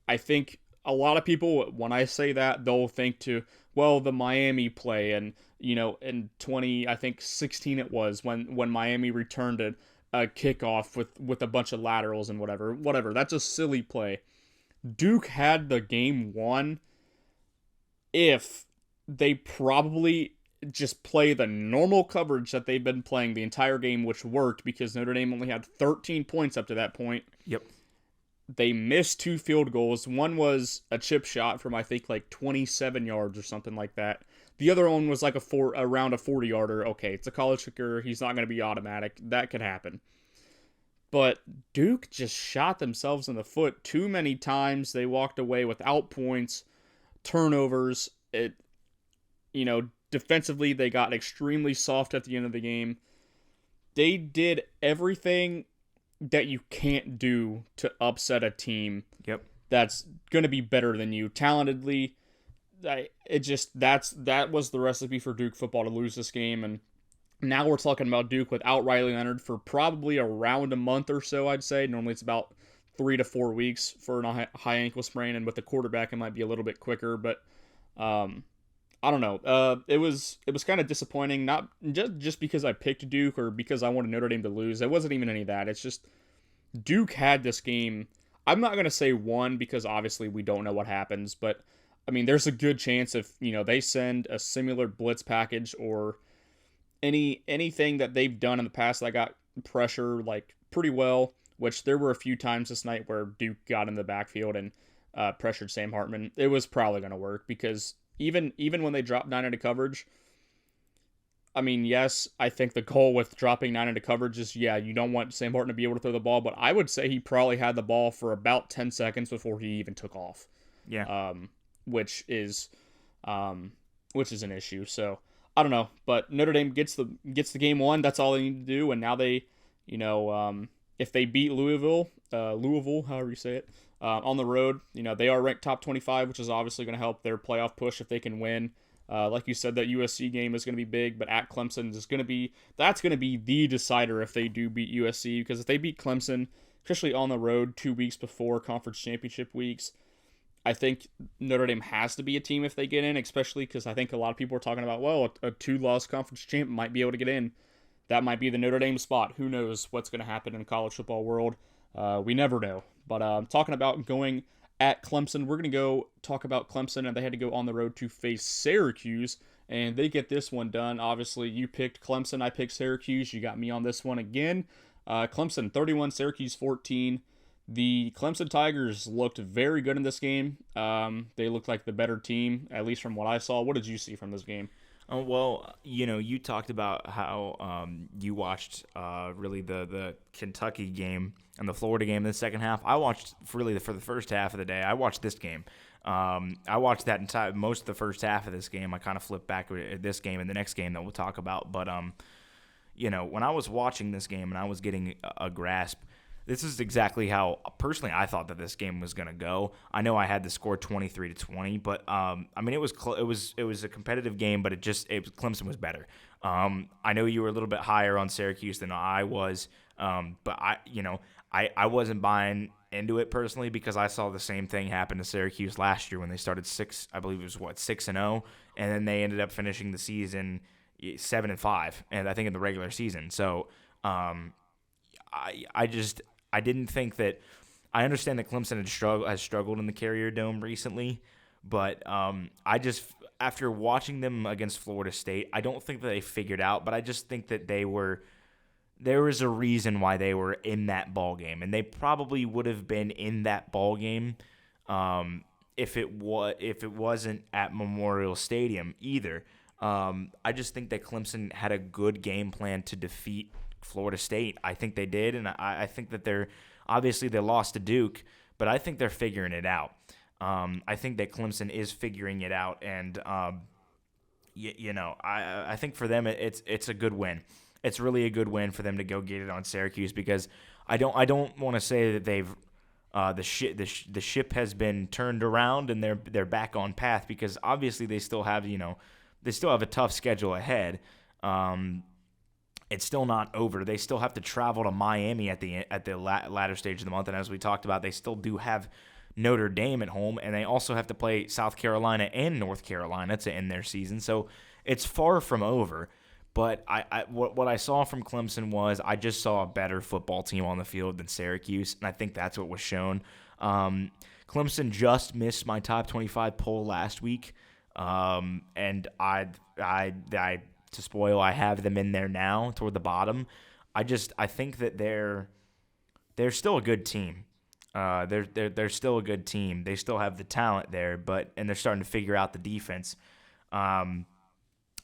I think a lot of people, when I say that, they'll think to, well, the Miami play, and in 2016 it was when Miami returned a kickoff with a bunch of laterals and whatever. That's a silly play. Duke had the game won if they probably just play the normal coverage that they've been playing the entire game, which worked because Notre Dame only had 13 points up to that point. Yep. They missed 2 field goals. One was a chip shot from, I think, like 27 yards or something like that. The other one was like around a 40-yarder. Okay, it's a college kicker. He's not going to be automatic. That could happen. But Duke just shot themselves in the foot too many times. They walked away without points, turnovers. Defensively, they got extremely soft at the end of the game. They did everything that you can't do to upset a team. Yep. That's going to be better than you talentedly. That was the recipe for Duke football to lose this game. And now we're talking about Duke without Riley Leonard for probably around a month or so, I'd say. Normally it's about 3 to 4 weeks for a high ankle sprain, and with the quarterback it might be a little bit quicker, but I don't know. It was kind of disappointing, not just because I picked Duke or because I wanted Notre Dame to lose. It wasn't even any of that. It's just Duke had this game. I'm not going to say won because obviously we don't know what happens, but I mean, there's a good chance if, they send a similar blitz package or anything that they've done in the past that got pressure like pretty well, which there were a few times this night where Duke got in the backfield and pressured Sam Hartman, it was probably going to work because even when they dropped 9 into coverage, I mean, yes, I think the goal with dropping 9 into coverage is, yeah, you don't want Sam Hartman to be able to throw the ball, but I would say he probably had the ball for about 10 seconds before he even took off, Yeah. which is an issue. So I don't know, but Notre Dame gets the game won. That's all they need to do, and now they, if they beat Louisville, however you say it, on the road, they are ranked top 25, which is obviously going to help their playoff push if they can win. Like you said, that USC game is going to be big, but at Clemson is going to be the decider if they do beat USC, because if they beat Clemson, especially on the road 2 weeks before conference championship weeks, I think Notre Dame has to be a team if they get in, especially because I think a lot of people are talking about, well, a 2-loss conference champ might be able to get in. That might be the Notre Dame spot. Who knows what's going to happen in the college football world? We never know. But talking about going at Clemson, we're going to go talk about Clemson, and they had to go on the road to face Syracuse, and they get this one done. Obviously, you picked Clemson, I picked Syracuse. You got me on this one again. Clemson 31, Syracuse 14. The Clemson Tigers looked very good in this game. They looked like the better team, at least from what I saw. What did you see from this game? Oh, well, you talked about how you watched really the Kentucky game and the Florida game in the second half. I watched for the first half of the day. I watched this game. I watched that entire most of the first half of this game. I kind of flipped back at this game and the next game that we'll talk about. But when I was watching this game and I was getting a grasp, this is exactly how personally I thought that this game was going to go. I know I had the score 23-20, but I mean it was a competitive game, but Clemson was better. I know you were a little bit higher on Syracuse than I was, but I wasn't buying into it personally because I saw the same thing happen to Syracuse last year when they started 6-0, and then they ended up finishing the season 7-5, and I think in the regular season. So I didn't think that. I understand that Clemson has struggled in the Carrier Dome recently, but after watching them against Florida State, I don't think that they figured out. But I just think that there was a reason why they were in that ball game, and they probably would have been in that ball game if it wasn't at Memorial Stadium either. I just think that Clemson had a good game plan to defeat Florida State. I think they did, and I think that they lost to Duke, but I think they're figuring it out. I think that Clemson is figuring it out, and I think for them it's a good win. It's really a good win for them to go get it on Syracuse because I don't want to say that they've the ship has been turned around and they're back on path, because obviously they still have a tough schedule ahead. It's still not over. They still have to travel to Miami at the latter stage of the month, and as we talked about, they still do have Notre Dame at home, and they also have to play South Carolina and North Carolina to end their season. So it's far from over. But what I saw from Clemson was I just saw a better football team on the field than Syracuse, and I think that's what was shown. Clemson just missed my top 25 poll last week, and I to spoil, I have them in there now toward the bottom. I think that they're still a good team. They're still a good team. They still have the talent there, and they're starting to figure out the defense.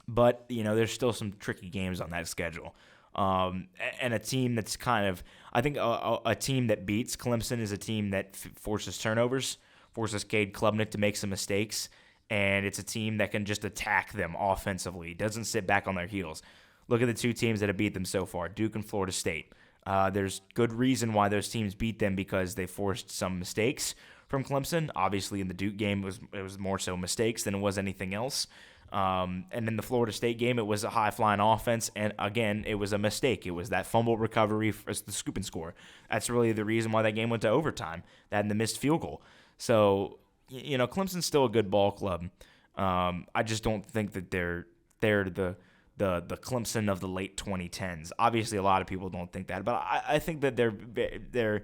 But there's still some tricky games on that schedule. And a team that's kind of, I think a team that beats Clemson is a team that forces turnovers, forces Cade Klubnik to make some mistakes, and it's a team that can just attack them offensively, doesn't sit back on their heels. Look at the two teams that have beat them so far, Duke and Florida State. There's good reason why those teams beat them because they forced some mistakes from Clemson. Obviously, in the Duke game, it was more so mistakes than it was anything else. And in the Florida State game, it was a high-flying offense, and again, it was a mistake. It was that fumble recovery as the scoop and score. That's really the reason why that game went to overtime, that and the missed field goal. So, Clemson's still a good ball club. I just don't think that they're the Clemson of the late 2010s. Obviously, a lot of people don't think that, but I think that they're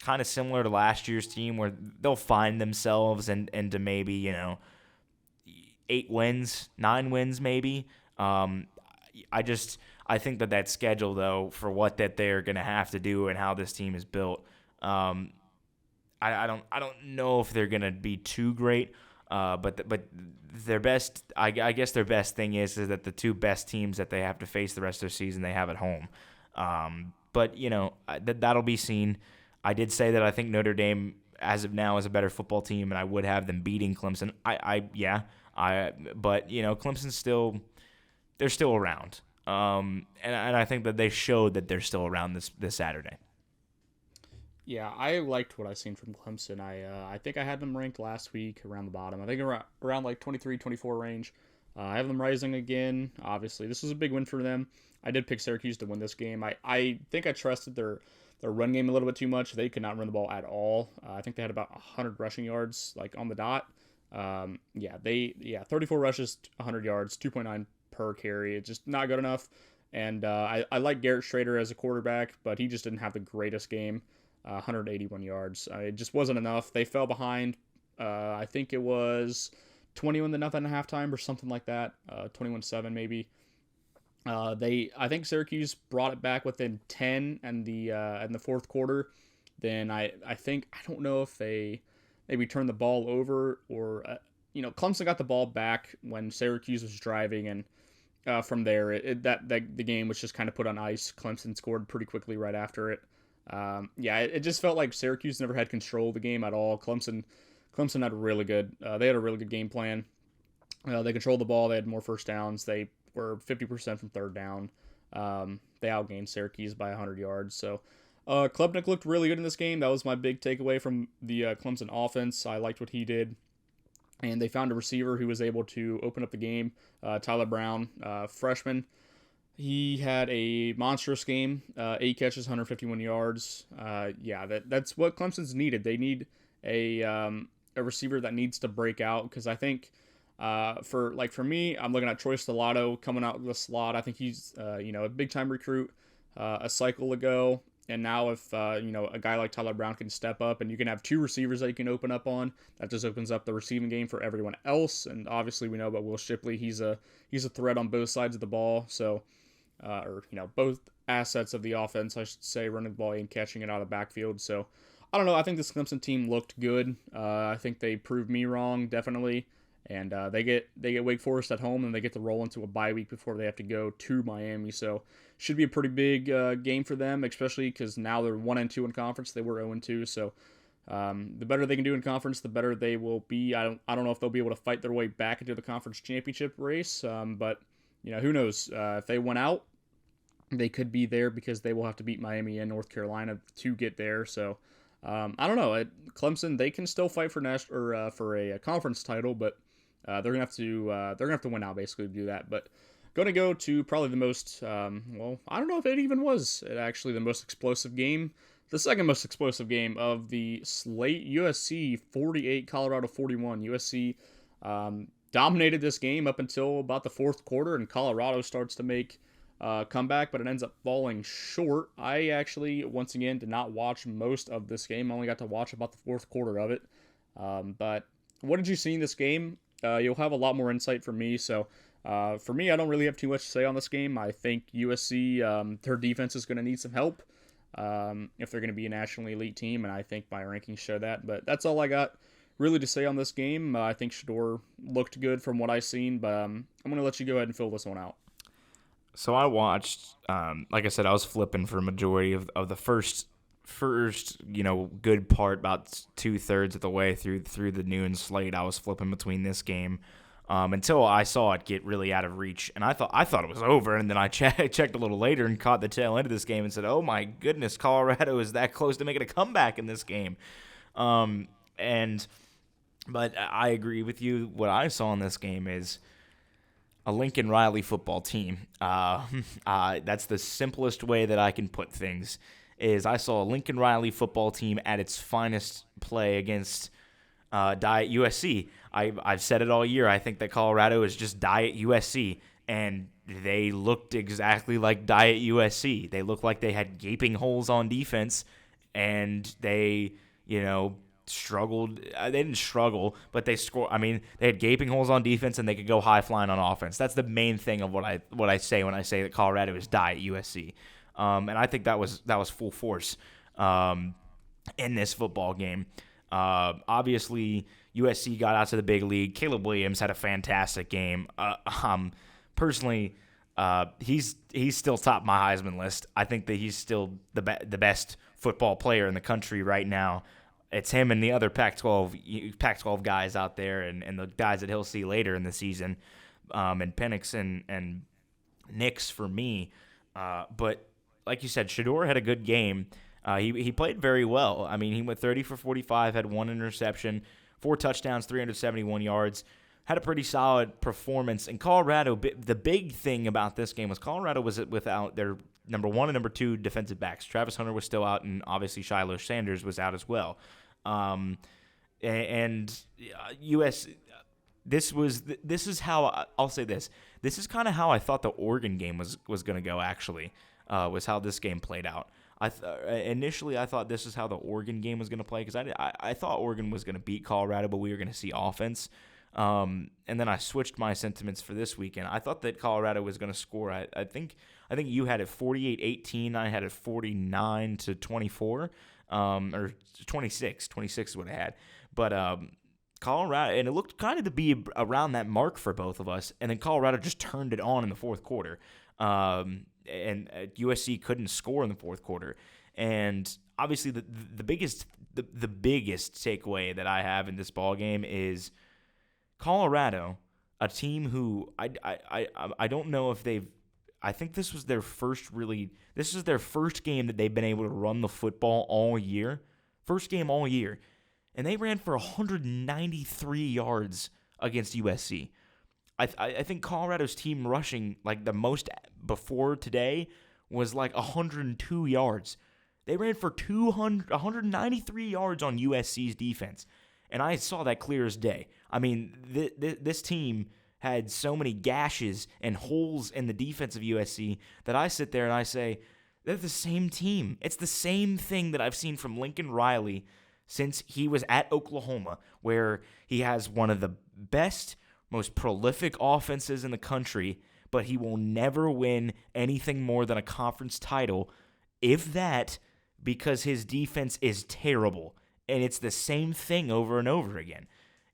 kind of similar to last year's team where they'll find themselves into maybe, 8 wins, 9 wins maybe. I think that schedule, though, for what that they're going to have to do and how this team is built, I don't know if they're going to be too great. But their best, I guess their best thing is that the two best teams that they have to face the rest of the season they have at home. But that'll be seen. I did say that I think Notre Dame, as of now, is a better football team, and I would have them beating Clemson. But Clemson's they're still around. And I think that they showed that they're still around this Saturday. Yeah, I liked what I seen from Clemson. I think I had them ranked last week around the bottom. I think around like 23, 24 range. I have them rising again. Obviously, this was a big win for them. I did pick Syracuse to win this game. I think I trusted their run game a little bit too much. They could not run the ball at all. I think they had about 100 rushing yards like on the dot. 34 rushes, 100 yards, 2.9 per carry. It's just not good enough. And I like Garrett Schrader as a quarterback, but he just didn't have the greatest game. 181 yards. It just wasn't enough. They fell behind. I think it was 21-0 at halftime or something like that. 21-7 maybe. I think Syracuse brought it back within 10 in the fourth quarter. Then I don't know if they maybe turned the ball over or Clemson got the ball back when Syracuse was driving, and from there the game was just kind of put on ice. Clemson scored pretty quickly right after it. It just felt like Syracuse never had control of the game at all. Clemson had really good. They had a really good game plan. They controlled the ball. They had more first downs. They were 50% from third down. They outgained Syracuse by 100 yards. So Klubnik looked really good in this game. That was my big takeaway from the Clemson offense. I liked what he did. And they found a receiver who was able to open up the game. Tyler Brown, freshman. He had a monstrous game, 8 catches, 151 yards. That's what Clemson's needed. They need a receiver that needs to break out, because I think for me, I'm looking at Troy Stellato coming out of the slot. I think he's a big time recruit a cycle ago, and now if a guy like Tyler Brown can step up and you can have two receivers that you can open up on, that just opens up the receiving game for everyone else. And obviously we know about Will Shipley. He's a threat on both sides of the ball. So. Both assets of the offense, I should say, running the ball and catching it out of the backfield. So, I don't know. I think this Clemson team looked good. I think they proved me wrong, definitely. And they get Wake Forest at home, and they get to roll into a bye week before they have to go to Miami. So, should be a pretty big game for them, especially because now they're 1-2 in conference. They were 0-2. So, the better they can do in conference, the better they will be. I don't know if they'll be able to fight their way back into the conference championship race, but. Who knows? If they went out, they could be there because they will have to beat Miami and North Carolina to get there. So, I don't know. Clemson, they can still fight for for a conference title, but they're gonna have to win out basically to do that. But going to go to probably the most I don't know if it even was actually the most explosive game. The second most explosive game of the slate. USC 48, Colorado 41. USC dominated this game up until about the fourth quarter, and Colorado starts to make a comeback, but it ends up falling short. I actually, once again, did not watch most of this game. I only got to watch about the fourth quarter of it. But what did you see in this game? You'll have a lot more insight from me. So for me, I don't really have too much to say on this game. I think USC, their defense is going to need some help if they're going to be a nationally elite team, and I think my rankings show that. But that's all I got really to say on this game. I think Shedeur looked good from what I've seen, but I'm going to let you go ahead and fill this one out. So I watched, like I said, I was flipping for a majority of the first good part, about 2/3 of the way through the noon slate. I was flipping between this game until I saw it get really out of reach, and I thought it was over. And then I checked a little later and caught the tail end of this game and said, "Oh my goodness, Colorado is that close to making a comeback in this game." But I agree with you. What I saw in this game is a Lincoln Riley football team. That's the simplest way that I can put things. Is I saw a Lincoln Riley football team at its finest play against Diet USC. I've said it all year. I think that Colorado is just Diet USC, and they looked exactly like Diet USC. They looked like they had gaping holes on defense, and they, struggled. They didn't struggle, but they score. I mean, they had gaping holes on defense, and they could go high flying on offense. That's the main thing of what I say when I say that Colorado is die at USC. And I think that was full force in this football game. Obviously, USC got out to the big league. Caleb Williams had a fantastic game. Personally, he's still top my Heisman list. I think that he's still the best football player in the country right now. It's him and the other Pac-12 guys out there, and the guys that he'll see later in the season, and Penix and Nix for me. But like you said, Shedeur had a good game. He played very well. I mean, he went 30 for 45, had 1 interception, 4 touchdowns, 371 yards. Had a pretty solid performance. And Colorado, the big thing about this game was Colorado was without their number 1 and number 2 defensive backs. Travis Hunter was still out, and obviously Shiloh Sanders was out as well. And US, this is how I'll say this. This is kind of how I thought the Oregon game was going to go. Actually, was how this game played out. Initially, I thought this is how the Oregon game was going to play because I thought Oregon was going to beat Colorado, but we were going to see offense. And then I switched my sentiments for this weekend. I thought that Colorado was going to score. I think you had it 48-18. I had it 49-24, or 26. 26 is what I had. But Colorado, and it looked kind of to be around that mark for both of us. And then Colorado just turned it on in the fourth quarter. And USC couldn't score in the fourth quarter. And obviously, the biggest takeaway that I have in this ball game is Colorado, a team who I don't know if they've. I think this is their first game that they've been able to run the football all year. First game all year. And they ran for 193 yards against USC. I think Colorado's team rushing, like the most before today, was like 102 yards. They ran for 193 yards on USC's defense. And I saw that clear as day. I mean, this team had so many gashes and holes in the defense of USC that I sit there and I say, they're the same team. It's the same thing that I've seen from Lincoln Riley since he was at Oklahoma, where he has one of the best, most prolific offenses in the country, but he will never win anything more than a conference title, if that, because his defense is terrible. And it's the same thing over and over again.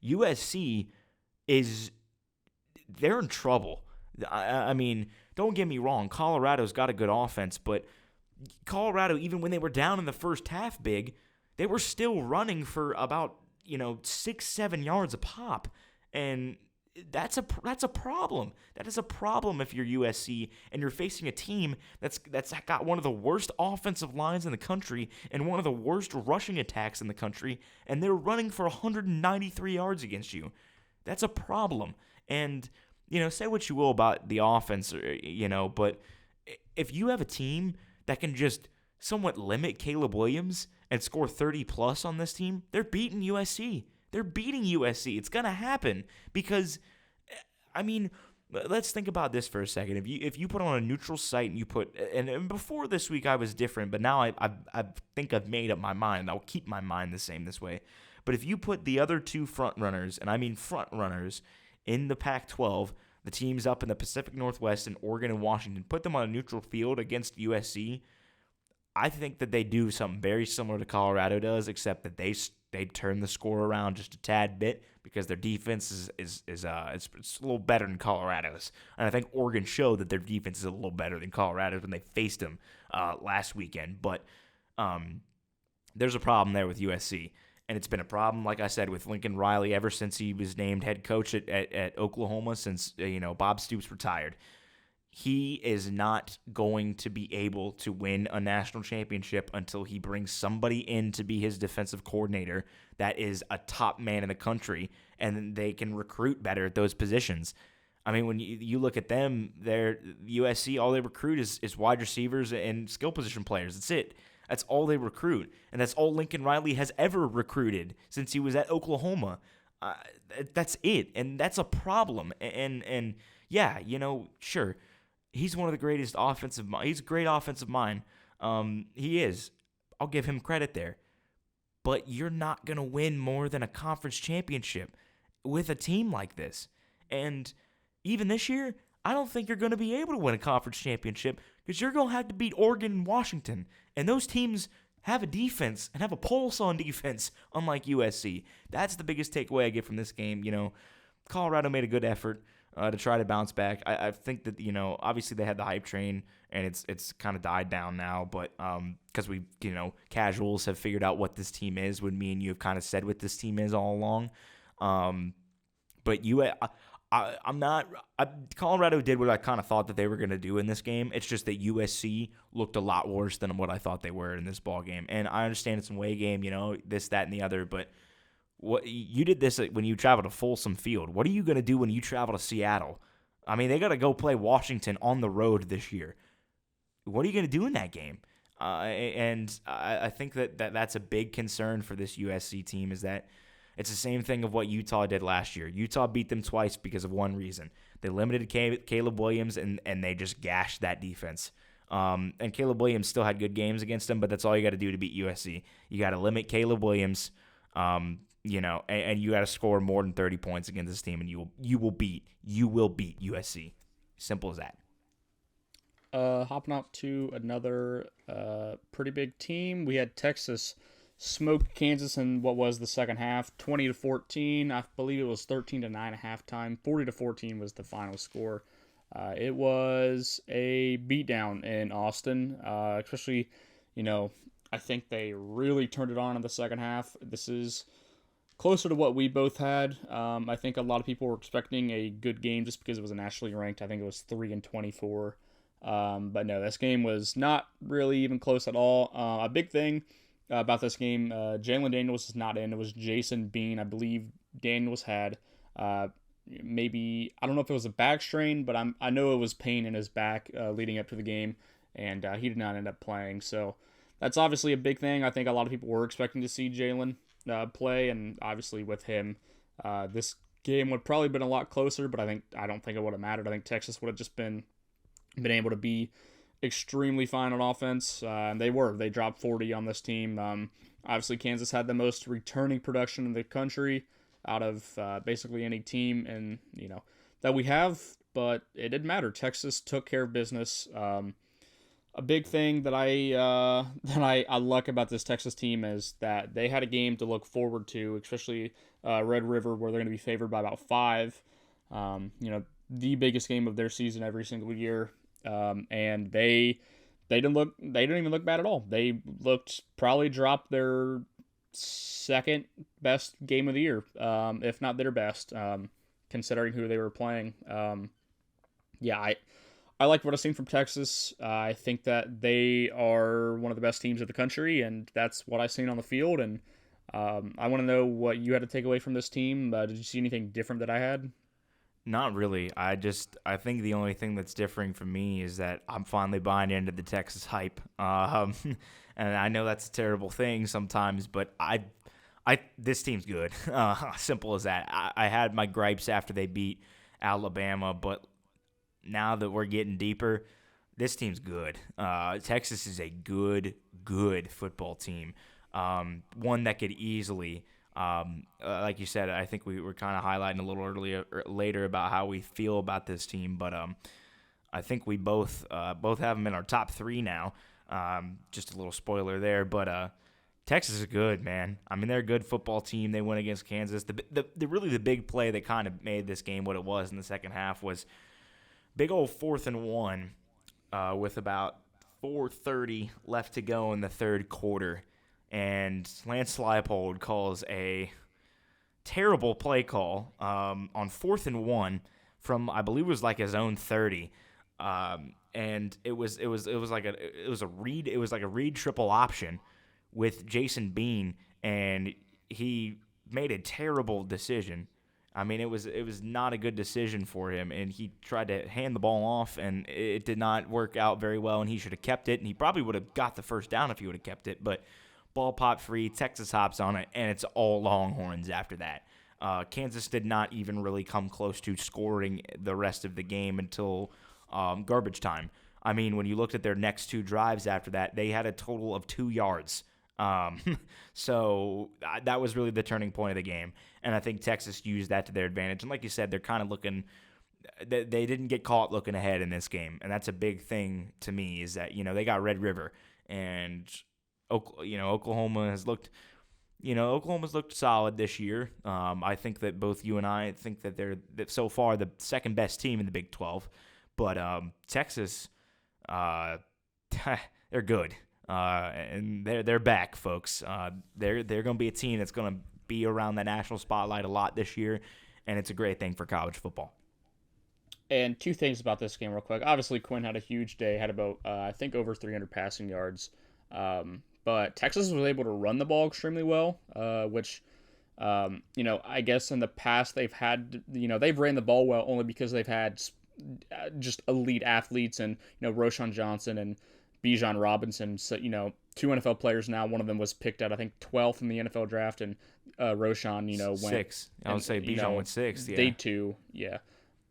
USC they're in trouble. I mean, don't get me wrong, Colorado's got a good offense, but Colorado, even when they were down in the first half big, they were still running for about, 6-7 yards a pop. And that's a problem. That is a problem if you're USC and you're facing a team that's got one of the worst offensive lines in the country and one of the worst rushing attacks in the country, and they're running for 193 yards against you. That's a problem. And say what you will about the offense, but if you have a team that can just somewhat limit Caleb Williams and score 30 plus on this team, they're beating USC. They're beating USC. It's going to happen because, I mean, let's think about this for a second. If you put on a neutral site and you put, and before this week I was different, but now I think I've made up my mind. I'll keep my mind the same this way. But if you put the other two front runners, and I mean front runners, in the Pac-12, the teams up in the Pacific Northwest and Oregon and Washington, put them on a neutral field against USC, I think that they do something very similar to Colorado does, except that they turn the score around just a tad bit because their defense is it's a little better than Colorado's. And I think Oregon showed that their defense is a little better than Colorado's when they faced them last weekend. But there's a problem there with USC. And it's been a problem, like I said, with Lincoln Riley ever since he was named head coach at Oklahoma, since Bob Stoops retired. He is not going to be able to win a national championship until he brings somebody in to be his defensive coordinator that is a top man in the country, and they can recruit better at those positions. I mean, when you look at them, their USC, all they recruit is wide receivers and skill position players. That's it. That's all they recruit, and that's all Lincoln Riley has ever recruited since he was at Oklahoma. That's it, and that's a problem. And yeah, sure, he's one of the greatest offensive. He's a great offensive mind. He is. I'll give him credit there. but you're not going to win more than a conference championship with a team like this. And even this year, I don't think you're going to be able to win a conference championship because you're going to have to beat Oregon and Washington. And those teams have a defense and have a pulse on defense, unlike USC. That's the biggest takeaway I get from this game. Colorado made a good effort to try to bounce back. I think that, obviously they had the hype train and it's kind of died down now, but because we, casuals have figured out what this team is, when me and you have kind of said what this team is all along. But Colorado did what I kind of thought that they were going to do in this game. It's just that USC looked a lot worse than what I thought they were in this ball game. And I understand it's a away game, this, that, and the other, but what you did this when you travel to Folsom Field. What are you going to do when you travel to Seattle? I mean, they got to go play Washington on the road this year. What are you going to do in that game? And I think that's a big concern for this USC team, is that it's the same thing of what Utah did last year. Utah beat them twice because of one reason. They limited Caleb Williams, and they just gashed that defense. And Caleb Williams still had good games against them, but that's all you got to do to beat USC. You got to limit Caleb Williams, and you got to score more than 30 points against this team, and you will beat USC. Simple as that. Hopping up to another pretty big team. We had Texas smoked Kansas in what was the second half, 20-14. I believe it was 13-9 at halftime. 40-14 was the final score. It was a beatdown in Austin, especially, I think they really turned it on in the second half. This is closer to what we both had. I think a lot of people were expecting a good game just because it was nationally ranked. I think it was 3-24. But no, this game was not really even close at all. A big thing about this game, Jalen Daniels is not in. It was Jason Bean. I believe Daniels had maybe, I don't know if it was a back strain, but I know it was pain in his back leading up to the game, and he did not end up playing. So that's obviously a big thing. I think a lot of people were expecting to see Jalen play, and obviously with him, this game would probably been a lot closer, but I don't think it would have mattered. I think Texas would have just been able to be extremely fine on offense, and they dropped 40 on this team. Obviously Kansas had the most returning production in the country out of basically any team and that we have, but it didn't matter. Texas took care of business. A big thing that I like about this Texas team is that they had a game to look forward to, especially Red River, where they're going to be favored by about 5. The biggest game of their season every single year. And they didn't even look bad at all. They probably dropped their second best game of the year, if not their best, considering who they were playing. I like what I've seen from Texas. I think that they are one of the best teams of the country, and that's what I've seen on the field. And I want to know what you had to take away from this team. Did you see anything different that I had? Not really. I think the only thing that's differing for me is that I'm finally buying into the Texas hype. And I know that's a terrible thing sometimes, but this team's good. Simple as that. I had my gripes after they beat Alabama, but now that we're getting deeper, this team's good. Texas is a good football team. One that could easily, like you said, I think we were kind of highlighting a little later about how we feel about this team, but I think we both have them in our top 3 now. Just a little spoiler there, but Texas is good, man. I mean, they're a good football team. They went against Kansas. The big play that kind of made this game what it was in the second half was big old 4th and 1 with about 4:30 left to go in the third quarter. And Lance Leipold calls a terrible play call on 4th and 1 from, I believe it was like his own 30. And it was like a read triple option with Jason Bean, and he made a terrible decision. I mean, it was not a good decision for him, and he tried to hand the ball off, and it did not work out very well, and he should have kept it, and he probably would have got the first down if he would have kept it, but ball popped free, Texas hops on it, and it's all Longhorns after that. Kansas did not even really come close to scoring the rest of the game until garbage time. I mean, when you looked at their next 2 drives after that, they had a total of 2 yards Um, so that was really the turning point of the game, and I think Texas used that to their advantage. And like you said, they're kind of looking. They didn't get caught looking ahead in this game, and that's a big thing to me. Is that they got Red River, and Oklahoma has looked. Oklahoma's looked solid this year. I think that both you and I think that they're so far the second best team in the Big 12, but Texas, they're good. And they're back, folks. They're going to be a team that's going to be around the national spotlight a lot this year, and it's a great thing for college football. And two things about this game, real quick. Obviously, Quinn had a huge day, had about I think over 300 passing yards. But Texas was able to run the ball extremely well, which I guess in the past they've had they've ran the ball well only because they've had just elite athletes and Roshan Johnson and Bijan Robinson. So two NFL players now. One of them was picked out I think 12th in the NFL draft, and Roshan went six. I would say Bijan went sixth. Yeah. Day two. Yeah.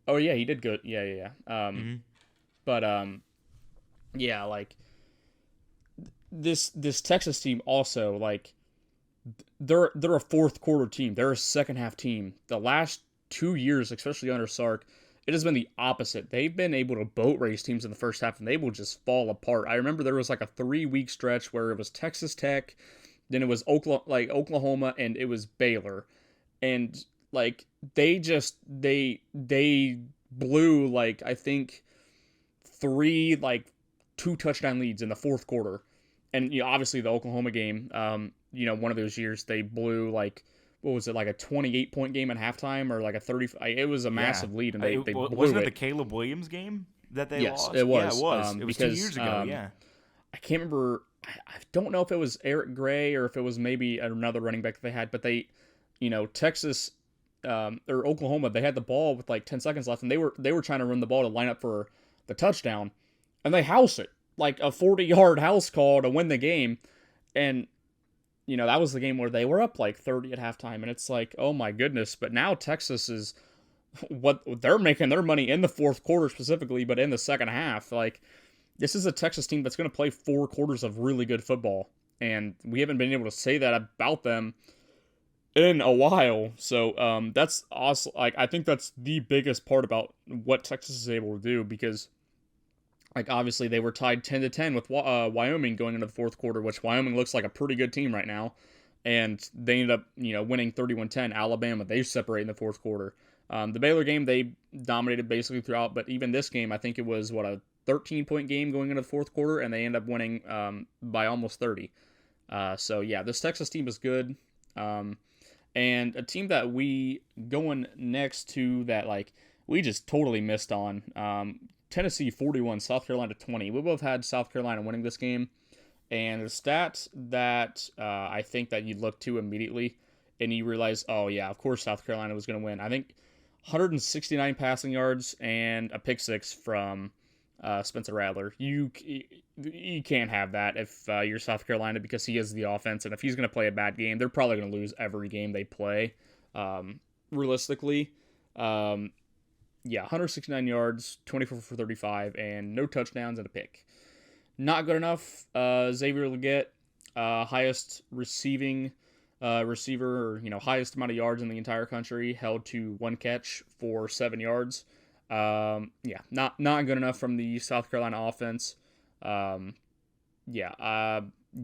Oh yeah, he did good. Yeah. But yeah, like this Texas team also, like they're a fourth quarter team. They're a second half team. The last 2 years, especially under Sark, it has been the opposite. They've been able to boat race teams in the first half, and they will just fall apart. I remember there was like a 3-week stretch where it was Texas Tech, then it was Oklahoma, and it was Baylor, and like they blew like I think 3 like 2 touchdown leads in the fourth quarter, and obviously the Oklahoma game, one of those years they blew like what was it, like a 28-point game at halftime or like a 30. It was a massive lead, and they blew wasn't it it. the Caleb Williams game that they Yes, lost? it was. Yeah, it was. It was because, 2 years ago. Yeah. I can't remember. I don't know if it was Eric Gray or if it was maybe another running back that they had, but they, Texas or Oklahoma, they had the ball with like 10 seconds left, and they were trying to run the ball to line up for the touchdown, and they house it like a 40-yard house call to win the game, and that was the game where they were up like 30 at halftime, and it's like, oh my goodness. But now Texas is what they're making their money in the fourth quarter specifically, but in the second half, like this is a Texas team that's going to play 4 quarters of really good football, and we haven't been able to say that about them in a while. So that's awesome. Like I think that's the biggest part about what Texas is able to do, because like obviously they were tied 10-10 with Wyoming going into the fourth quarter, which Wyoming looks like a pretty good team right now, and they ended up winning 31-10. Alabama, they separate in the fourth quarter. The Baylor game, they dominated basically throughout, but even this game, I think it was a 13-point game going into the fourth quarter, and they end up winning by almost 30. So yeah, this Texas team is good. And a team that we going next to that like we just totally missed on. Tennessee 41, South Carolina 20. We both had South Carolina winning this game. And the stats that I think that you look to immediately and you realize, oh yeah, of course South Carolina was going to win. I think 169 passing yards and a pick six from Spencer Rattler. You can't have that if you're South Carolina, because he is the offense. And if he's going to play a bad game, they're probably going to lose every game they play, realistically. Yeah, 169 yards, 24 for 35, and no touchdowns and a pick. Not good enough. Xavier Legette, highest receiving receiver, or highest amount of yards in the entire country, held to 1 catch for 7 yards. Yeah, not good enough from the South Carolina offense.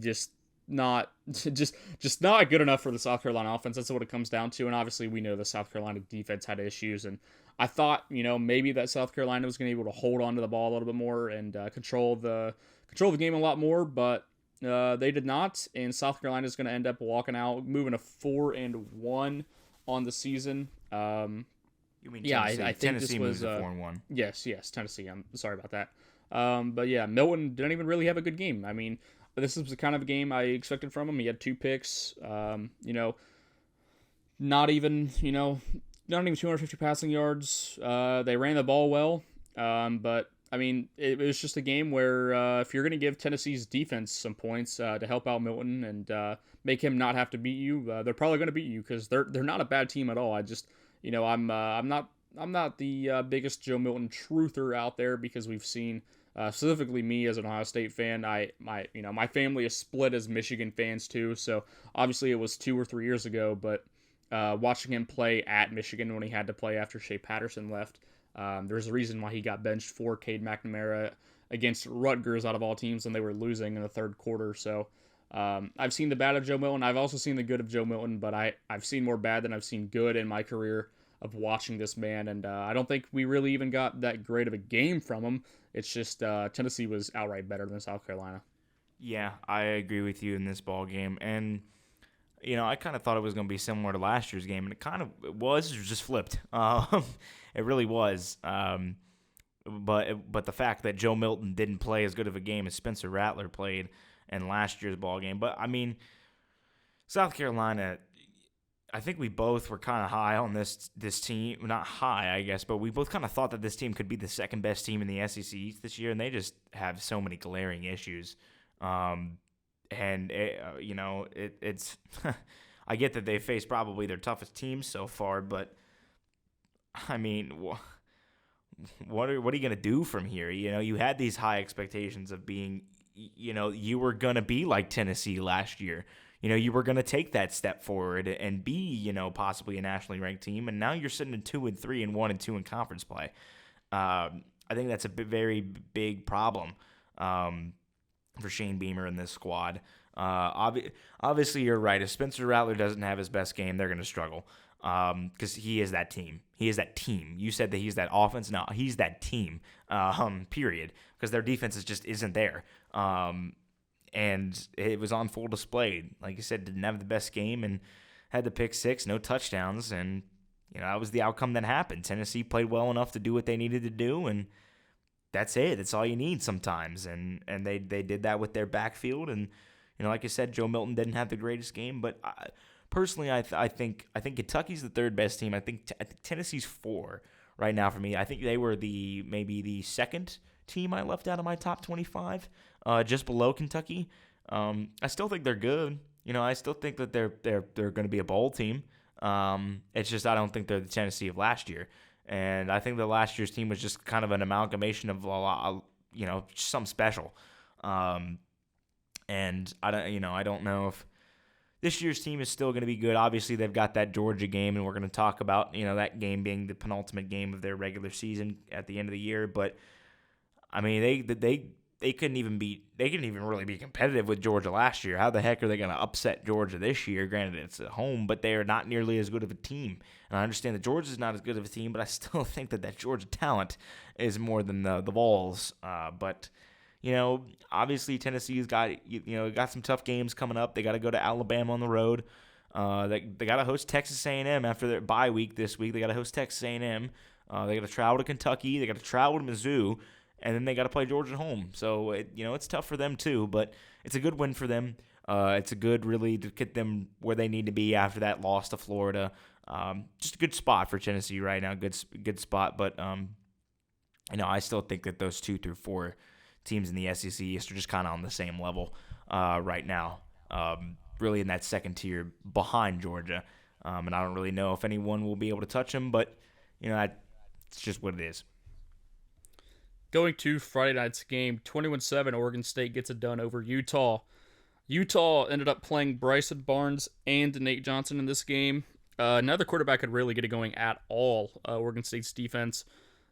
Just not good enough for the South Carolina offense. That's what it comes down to. And obviously we know the South Carolina defense had issues, and I thought, maybe that South Carolina was going to be able to hold on to the ball a little bit more and control the game a lot more, but they did not. And South Carolina is going to end up walking out, moving to 4-1 on the season. You mean Tennessee? Yeah, I think Tennessee this was 4-1. Yes, Tennessee. I'm sorry about that. But yeah, Milton didn't even really have a good game. I mean, this is the kind of game I expected from him. He had 2 picks. Not even 250 passing yards. They ran the ball well, but I mean, it was just a game where if you're going to give Tennessee's defense some points to help out Milton and make him not have to beat you, they're probably going to beat you, because they're not a bad team at all. I just I'm not the biggest Joe Milton truther out there, because we've seen Specifically, me as an Ohio State fan, my family is split as Michigan fans too. So obviously, it was 2 or 3 years ago, but watching him play at Michigan when he had to play after Shea Patterson left, there's a reason why he got benched for Cade McNamara against Rutgers out of all teams when they were losing in the third quarter. So I've seen the bad of Joe Milton. I've also seen the good of Joe Milton, but I've seen more bad than I've seen good in my career of watching this man, and I don't think we really even got that great of a game from him. It's just Tennessee was outright better than South Carolina. Yeah, I agree with you in this ball game, and I kind of thought it was going to be similar to last year's game, and it kind of was. It was just flipped. It really was. But the fact that Joe Milton didn't play as good of a game as Spencer Rattler played in last year's ball game, but I mean, South Carolina, I think we both were kind of high on this team. Not high, I guess, but we both kind of thought that this team could be the second best team in the SEC East this year, and they just have so many glaring issues. And it's I get that they faced probably their toughest team so far, but I mean, what are you gonna do from here? You had these high expectations of being, you were gonna be like Tennessee last year. You were gonna take that step forward and be, possibly a nationally ranked team, and now you're sitting at 2-3 and 1-2 in conference play. I think that's a very big problem for Shane Beamer and this squad. Obviously, you're right. If Spencer Rattler doesn't have his best game, they're going to struggle because he is that team. He is that team. You said that he's that offense. No, he's that team, period, because their defense just isn't there. And it was on full display. Like you said, didn't have the best game and had the pick six, no touchdowns, and that was the outcome that happened. Tennessee played well enough to do what they needed to do, and that's it. That's all you need sometimes, and they did that with their backfield. And like I said, Joe Milton didn't have the greatest game, but personally, I think Kentucky's the third best team. I think Tennessee's 4 right now for me. I think they were maybe the second team I left out of my top 25, just below Kentucky. I still think they're good. I still think that they're going to be a bowl team. It's just I don't think they're the Tennessee of last year. And I think the last year's team was just kind of an amalgamation of a lot, something special. And I don't know if this year's team is still going to be good. Obviously, they've got that Georgia game, and we're going to talk about that game being the penultimate game of their regular season at the end of the year. But I mean, they couldn't even really be competitive with Georgia last year. How the heck are they going to upset Georgia this year? Granted, it's at home, but they are not nearly as good of a team. And I understand that Georgia's not as good of a team, but I still think that Georgia talent is more than the Vols. But obviously Tennessee's got got some tough games coming up. They got to go to Alabama on the road. They got to host Texas A&M after their bye week this week. They got to host Texas A&M. They got to travel to Kentucky. They got to travel to Mizzou. And then they got to play Georgia at home. So, it's tough for them too, but it's a good win for them. It's a good, really, to get them where they need to be after that loss to Florida. Just a good spot for Tennessee right now. Good spot. But, I still think that those 2 through 4 teams in the SEC East are just kind of on the same level right now. Really in that second tier behind Georgia. And I don't really know if anyone will be able to touch them, but, it's just what it is. Going to Friday night's game, 21-7, Oregon State gets it done over Utah. Utah ended up playing Bryson Barnes and Nate Johnson in this game. Neither quarterback could really get it going at all. Oregon State's defense,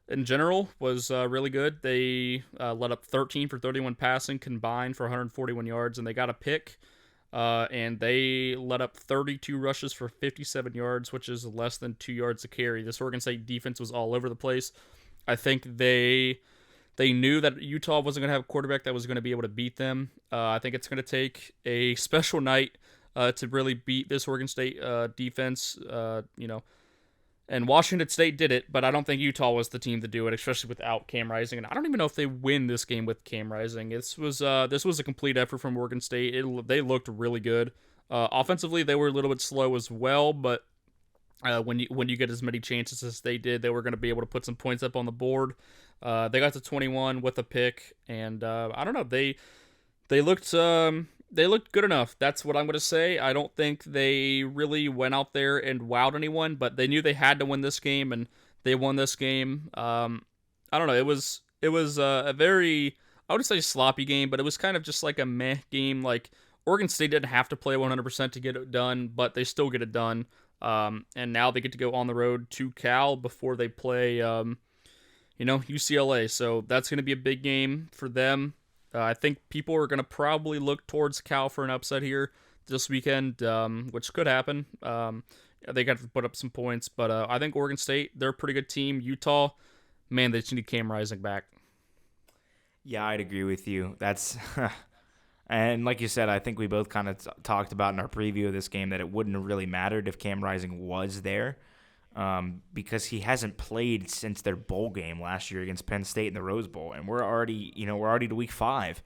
in general, was really good. They let up 13 for 31 passing, combined for 141 yards, and they got a pick. And they let up 32 rushes for 57 yards, which is less than 2 yards a carry. This Oregon State defense was all over the place. I think they knew that Utah wasn't going to have a quarterback that was going to be able to beat them. I think it's going to take a special night to really beat this Oregon State defense, And Washington State did it, but I don't think Utah was the team to do it, especially without Cam Rising. And I don't even know if they win this game with Cam Rising. This was a complete effort from Oregon State. They looked really good. Offensively, they were a little bit slow as well, but when you get as many chances as they did, they were going to be able to put some points up on the board. They got to 21 with a pick, and I don't know. They looked good enough. That's what I'm going to say. I don't think they really went out there and wowed anyone, but they knew they had to win this game, and they won this game. I don't know. It was a very, I would say sloppy game, but it was kind of just like a meh game. Like Oregon State didn't have to play 100% to get it done, but they still get it done. And now they get to go on the road to Cal before they play, UCLA. So that's going to be a big game for them. I think people are going to probably look towards Cal for an upset here this weekend, which could happen. They got to put up some points, but I think Oregon State, they're a pretty good team. Utah, man, they just need Cam Rising back. Yeah, I'd agree with you. That's and like you said, I think we both kind of talked about in our preview of this game that it wouldn't have really mattered if Cam Rising was there, because he hasn't played since their bowl game last year against Penn State in the Rose Bowl, and we're already to week 5,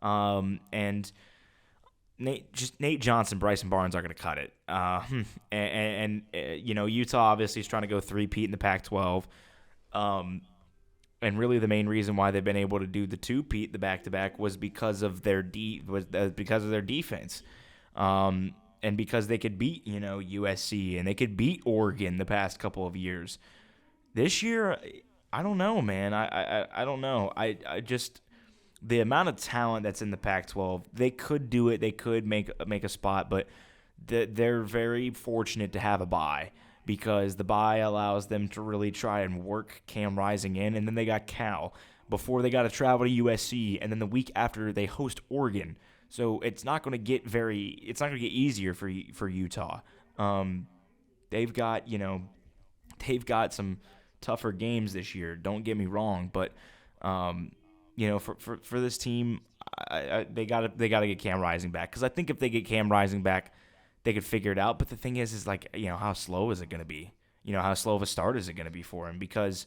and Nate Johnson, Bryson Barnes are going to cut it, Utah obviously is trying to go three-peat in the Pac-12. And really, the main reason why they've been able to do the two-peat, the back-to-back, was because of their defense, and because they could beat USC and they could beat Oregon the past couple of years. This year, I don't know, man. I don't know. I just the amount of talent that's in the Pac-12, they could do it. They could make a spot, but they're very fortunate to have a bye, because the bye allows them to really try and work Cam Rising in, and then they got Cal before they got to travel to USC, and then the week after they host Oregon. So it's not going to get easier for Utah. They've got some tougher games this year. Don't get me wrong, but for this team, they got to get Cam Rising back, because I think if they get Cam Rising back, they could figure it out. But the thing is like, how slow is it going to be? How slow of a start is it going to be for him? Because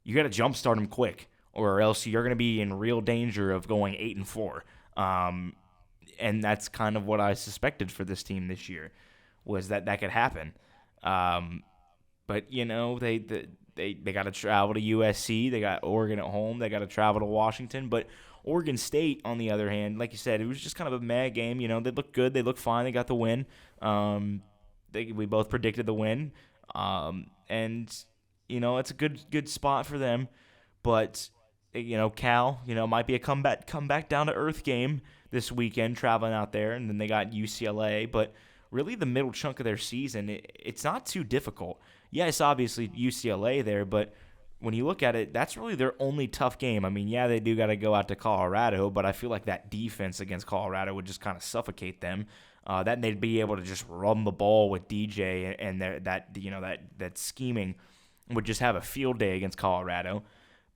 you got to jumpstart him quick, or else you're going to be in real danger of going 8-4. And that's kind of what I suspected for this team this year, was that could happen. But they got to travel to USC. They got Oregon at home. They got to travel to Washington. But Oregon State, on the other hand, like you said, it was just kind of a mad game. They looked good. They looked fine. They got the win. We both predicted the win. And it's a good spot for them. But Cal, might be a comeback down to earth game this weekend, traveling out there, and then they got UCLA. But really, the middle chunk of their season, it's not too difficult. Yes, obviously UCLA there, but when you look at it, that's really their only tough game. I mean, yeah, they do got to go out to Colorado, but I feel like that defense against Colorado would just kind of suffocate them. Then they'd be able to just run the ball with DJ, and that scheming would just have a field day against Colorado.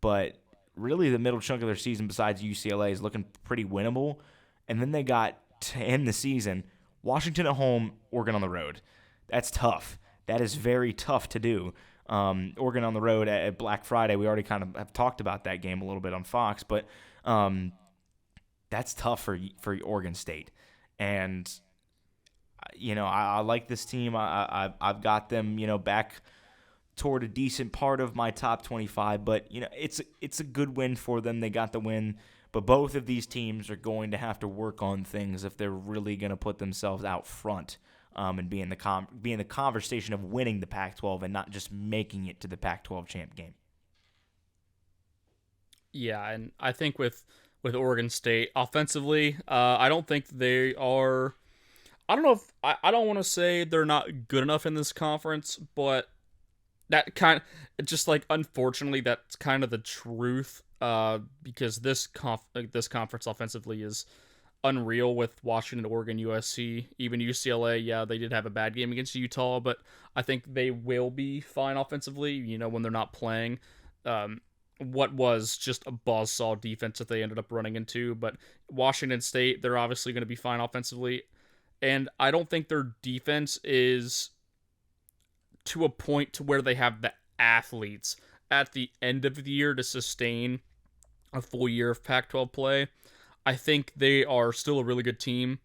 But really, the middle chunk of their season, besides UCLA, is looking pretty winnable. And then they got, to end the season, Washington at home, Oregon on the road. That's tough. That is very tough to do. Oregon on the road at Black Friday. We already kind of have talked about that game a little bit on Fox, but that's tough for Oregon State. And I like this team. I've got them back toward a decent part of my top 25, but it's a good win for them. They got the win, but both of these teams are going to have to work on things if they're really going to put themselves out front. And be in the conversation of winning the Pac-12 and not just making it to the Pac-12 champ game. Yeah, and I think with Oregon State offensively, I don't think they are. I don't know if I don't want to say they're not good enough in this conference, but that kind of just like, unfortunately, that's kind of the truth. Because this conference offensively is unreal with Washington, Oregon, USC, even UCLA. Yeah, they did have a bad game against Utah, but I think they will be fine offensively, when they're not playing what was just a buzzsaw defense that they ended up running into. But Washington State, they're obviously going to be fine offensively, and I don't think their defense is to a point to where they have the athletes at the end of the year to sustain a full year of Pac-12 play. I think they are still a really good team,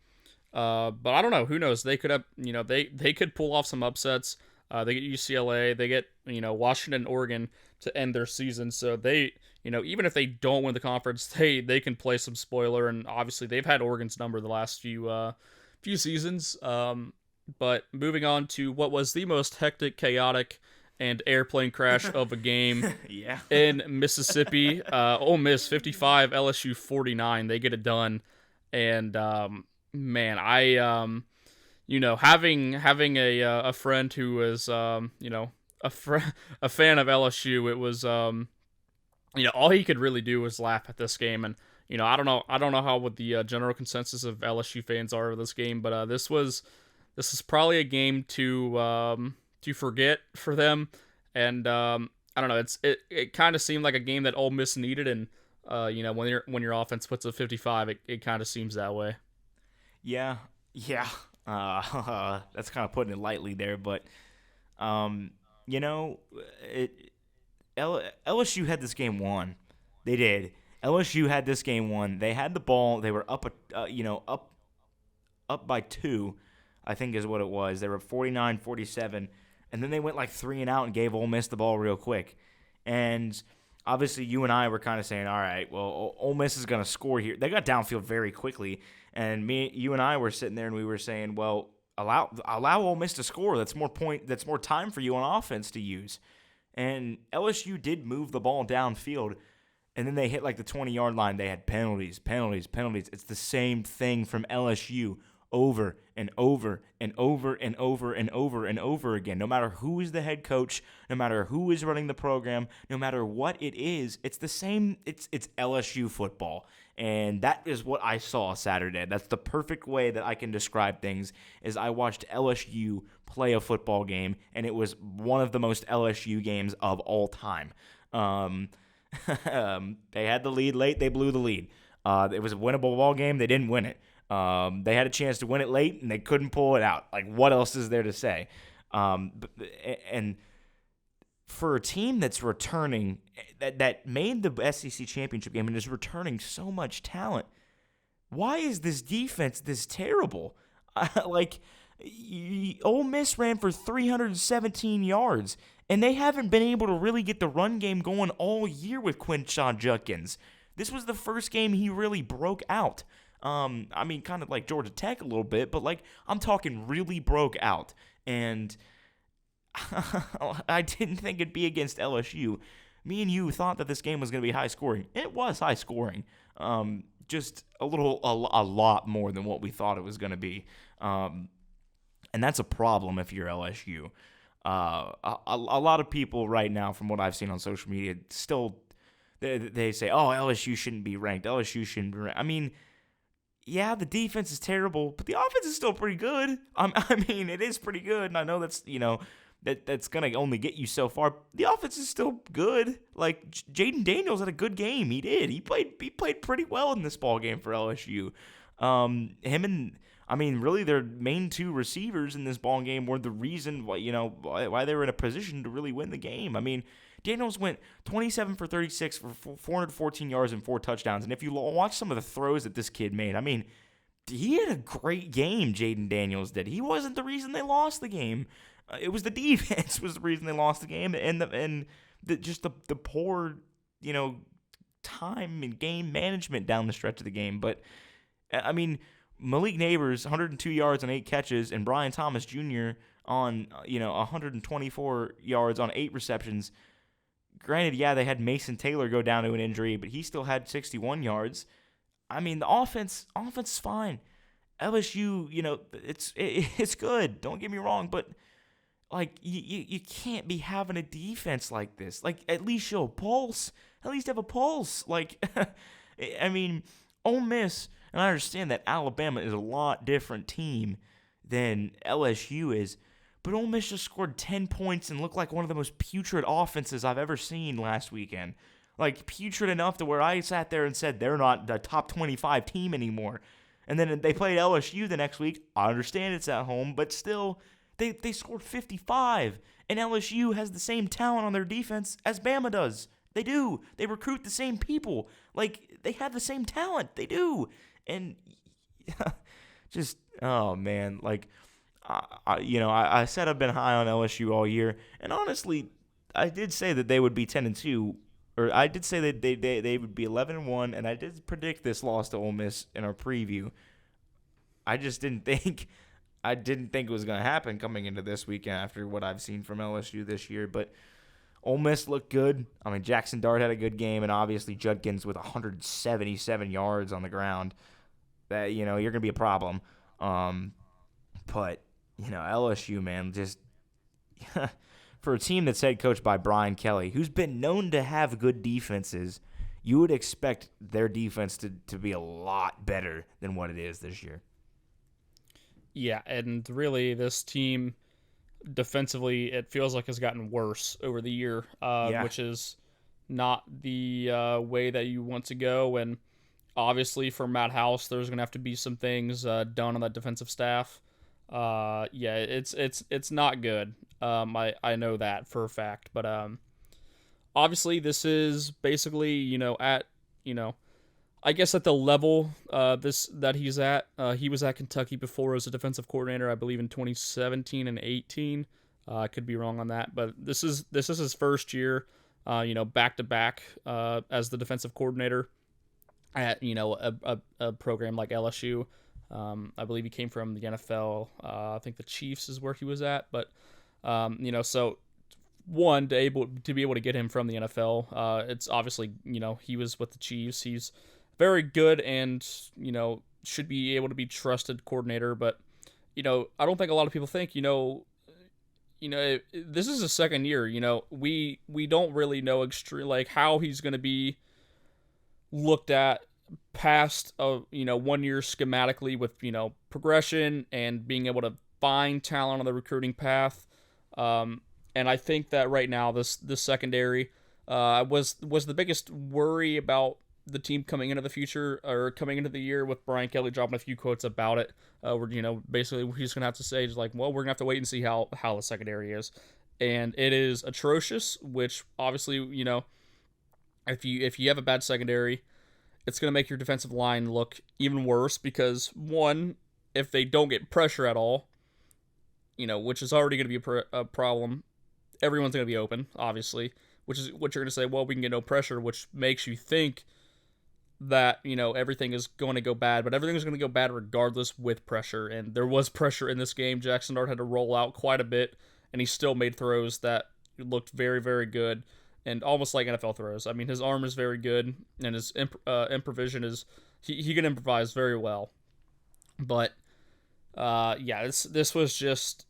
but I don't know. Who knows? They could have, they could pull off some upsets. They get UCLA, they get Washington, Oregon to end their season. So they, even if they don't win the conference, they can play some spoiler. And obviously they've had Oregon's number the last few seasons. But moving on to what was the most hectic, chaotic, and airplane crash of a game Yeah. in Mississippi. Ole Miss 55, LSU 49. They get it done, and man, having a friend who was a fan of LSU, it was all he could really do was laugh at this game. And I don't know how what the general consensus of LSU fans are of this game, but this is probably a game to forget for them. And I don't know, it kind of seemed like a game that Ole Miss needed, and when your offense puts a 55, it kind of seems that way. Yeah. Yeah. That's kind of putting it lightly there, but you know, LSU had this game won. They did. LSU had this game won. They had the ball. They were up, up by 2, I think is what it was. They were 49-47, and then they went like 3 and out and gave Ole Miss the ball real quick. And obviously, you and I were kind of saying, all right, well, Ole Miss is going to score here. They got downfield very quickly, and you and I were sitting there and we were saying, well, allow Ole Miss to score. That's more time for you on offense to use. And LSU did move the ball downfield, and then they hit like the 20-yard line. They had penalties. It's the same thing from LSU over and over and over and over and over and over again. No matter who is the head coach, no matter who is running the program, no matter what it is, it's the same. It's LSU football. And that is what I saw Saturday. That's the perfect way that I can describe things, is I watched LSU play a football game, and it was one of the most LSU games of all time. They had the lead late. They blew the lead. It was a winnable ball game. They didn't win it. They had a chance to win it late, and they couldn't pull it out. Like, what else is there to say? And for a team that's returning, that made the SEC championship game and is returning so much talent, why is this defense this terrible? Ole Miss ran for 317 yards, and they haven't been able to really get the run game going all year with Quinshon Judkins. This was the first game he really broke out. Kind of like Georgia Tech a little bit, but I'm talking really broke out. And I didn't think it'd be against LSU. Me and you thought that this game was going to be high scoring. It was high scoring. Just a lot more than what we thought it was going to be. And that's a problem if you're LSU. A lot of people right now, from what I've seen on social media, still they say, oh, LSU shouldn't be ranked. LSU shouldn't be ranked. I mean, yeah, the defense is terrible, but the offense is still pretty good. It is pretty good, and I know that's that's gonna only get you so far. The offense is still good. Like, Jaden Daniels had a good game. He did. He played pretty well in this ball game for LSU. Really their main 2 receivers in this ball game were the reason why they were in a position to really win the game. Daniels went 27 for 36 for 414 yards and 4 touchdowns. And if you watch some of the throws that this kid made, he had a great game, Jaden Daniels did. He wasn't the reason they lost the game. It was the defense was the reason they lost the game, and the poor, time and game management down the stretch of the game. But, Malik Neighbors, 102 yards on 8 catches, and Brian Thomas Jr. on, 124 yards on 8 receptions. Granted, yeah, they had Mason Taylor go down to an injury, but he still had 61 yards. The offense is fine. LSU, it's good. Don't get me wrong, but you can't be having a defense like this. At least show a pulse. At least have a pulse. Ole Miss, and I understand that Alabama is a lot different team than LSU is, but Ole Miss just scored 10 points and looked like one of the most putrid offenses I've ever seen last weekend. Putrid enough to where I sat there and said they're not the top 25 team anymore. And then they played LSU the next week. I understand it's at home, but still, they scored 55. And LSU has the same talent on their defense as Bama does. They do. They recruit the same people. They have the same talent. They do. And just, oh, man. I said I've been high on LSU all year, and honestly, I did say that they would be 10-2, or I did say that they would be 11-1, and I did predict this loss to Ole Miss in our preview. I just didn't think I didn't think it was going to happen coming into this weekend after what I've seen from LSU this year. But Ole Miss looked good. I mean, Jackson Dart had a good game, and obviously Judkins with 177 yards on the ground. That, you're going to be a problem. But, LSU, man, just for a team that's head coached by Brian Kelly, who's been known to have good defenses, you would expect their defense to be a lot better than what it is this year. Yeah, and really this team defensively, it feels like has gotten worse over the year, which is not the way that you want to go. And obviously for Matt House, there's going to have to be some things done on that defensive staff. It's not good. I know that for a fact, but obviously this is basically, I guess at the level that he's at. He was at Kentucky before as a defensive coordinator, I believe in 2017 and 18. I could be wrong on that, but this is his first year, back to back as the defensive coordinator at a program like LSU. I believe he came from the NFL. I think the Chiefs is where he was at, but so one to be able to get him from the NFL, it's obviously he was with the Chiefs. He's very good and should be able to be trusted coordinator, but I don't think a lot of people think this is his second year. We don't really know how he's going to be looked at past 1 year schematically with progression and being able to find talent on the recruiting path. And I think that right now this secondary was the biggest worry about the team coming into the future or coming into the year, with Brian Kelly dropping a few quotes about it. Where basically he's gonna have to say we're gonna have to wait and see how the secondary is, and it is atrocious. Which obviously if you have a bad secondary, it's gonna make your defensive line look even worse, because one, if they don't get pressure at all, which is already gonna be a problem, everyone's gonna be open, obviously, which is what you're gonna say. Well, we can get no pressure, which makes you think that everything is going to go bad, but everything is going to go bad regardless with pressure. And there was pressure in this game. Jackson Dart had to roll out quite a bit, and he still made throws that looked very, very good and almost like NFL throws. I mean, his arm is very good, and his improvisation is he can improvise very well. But this was just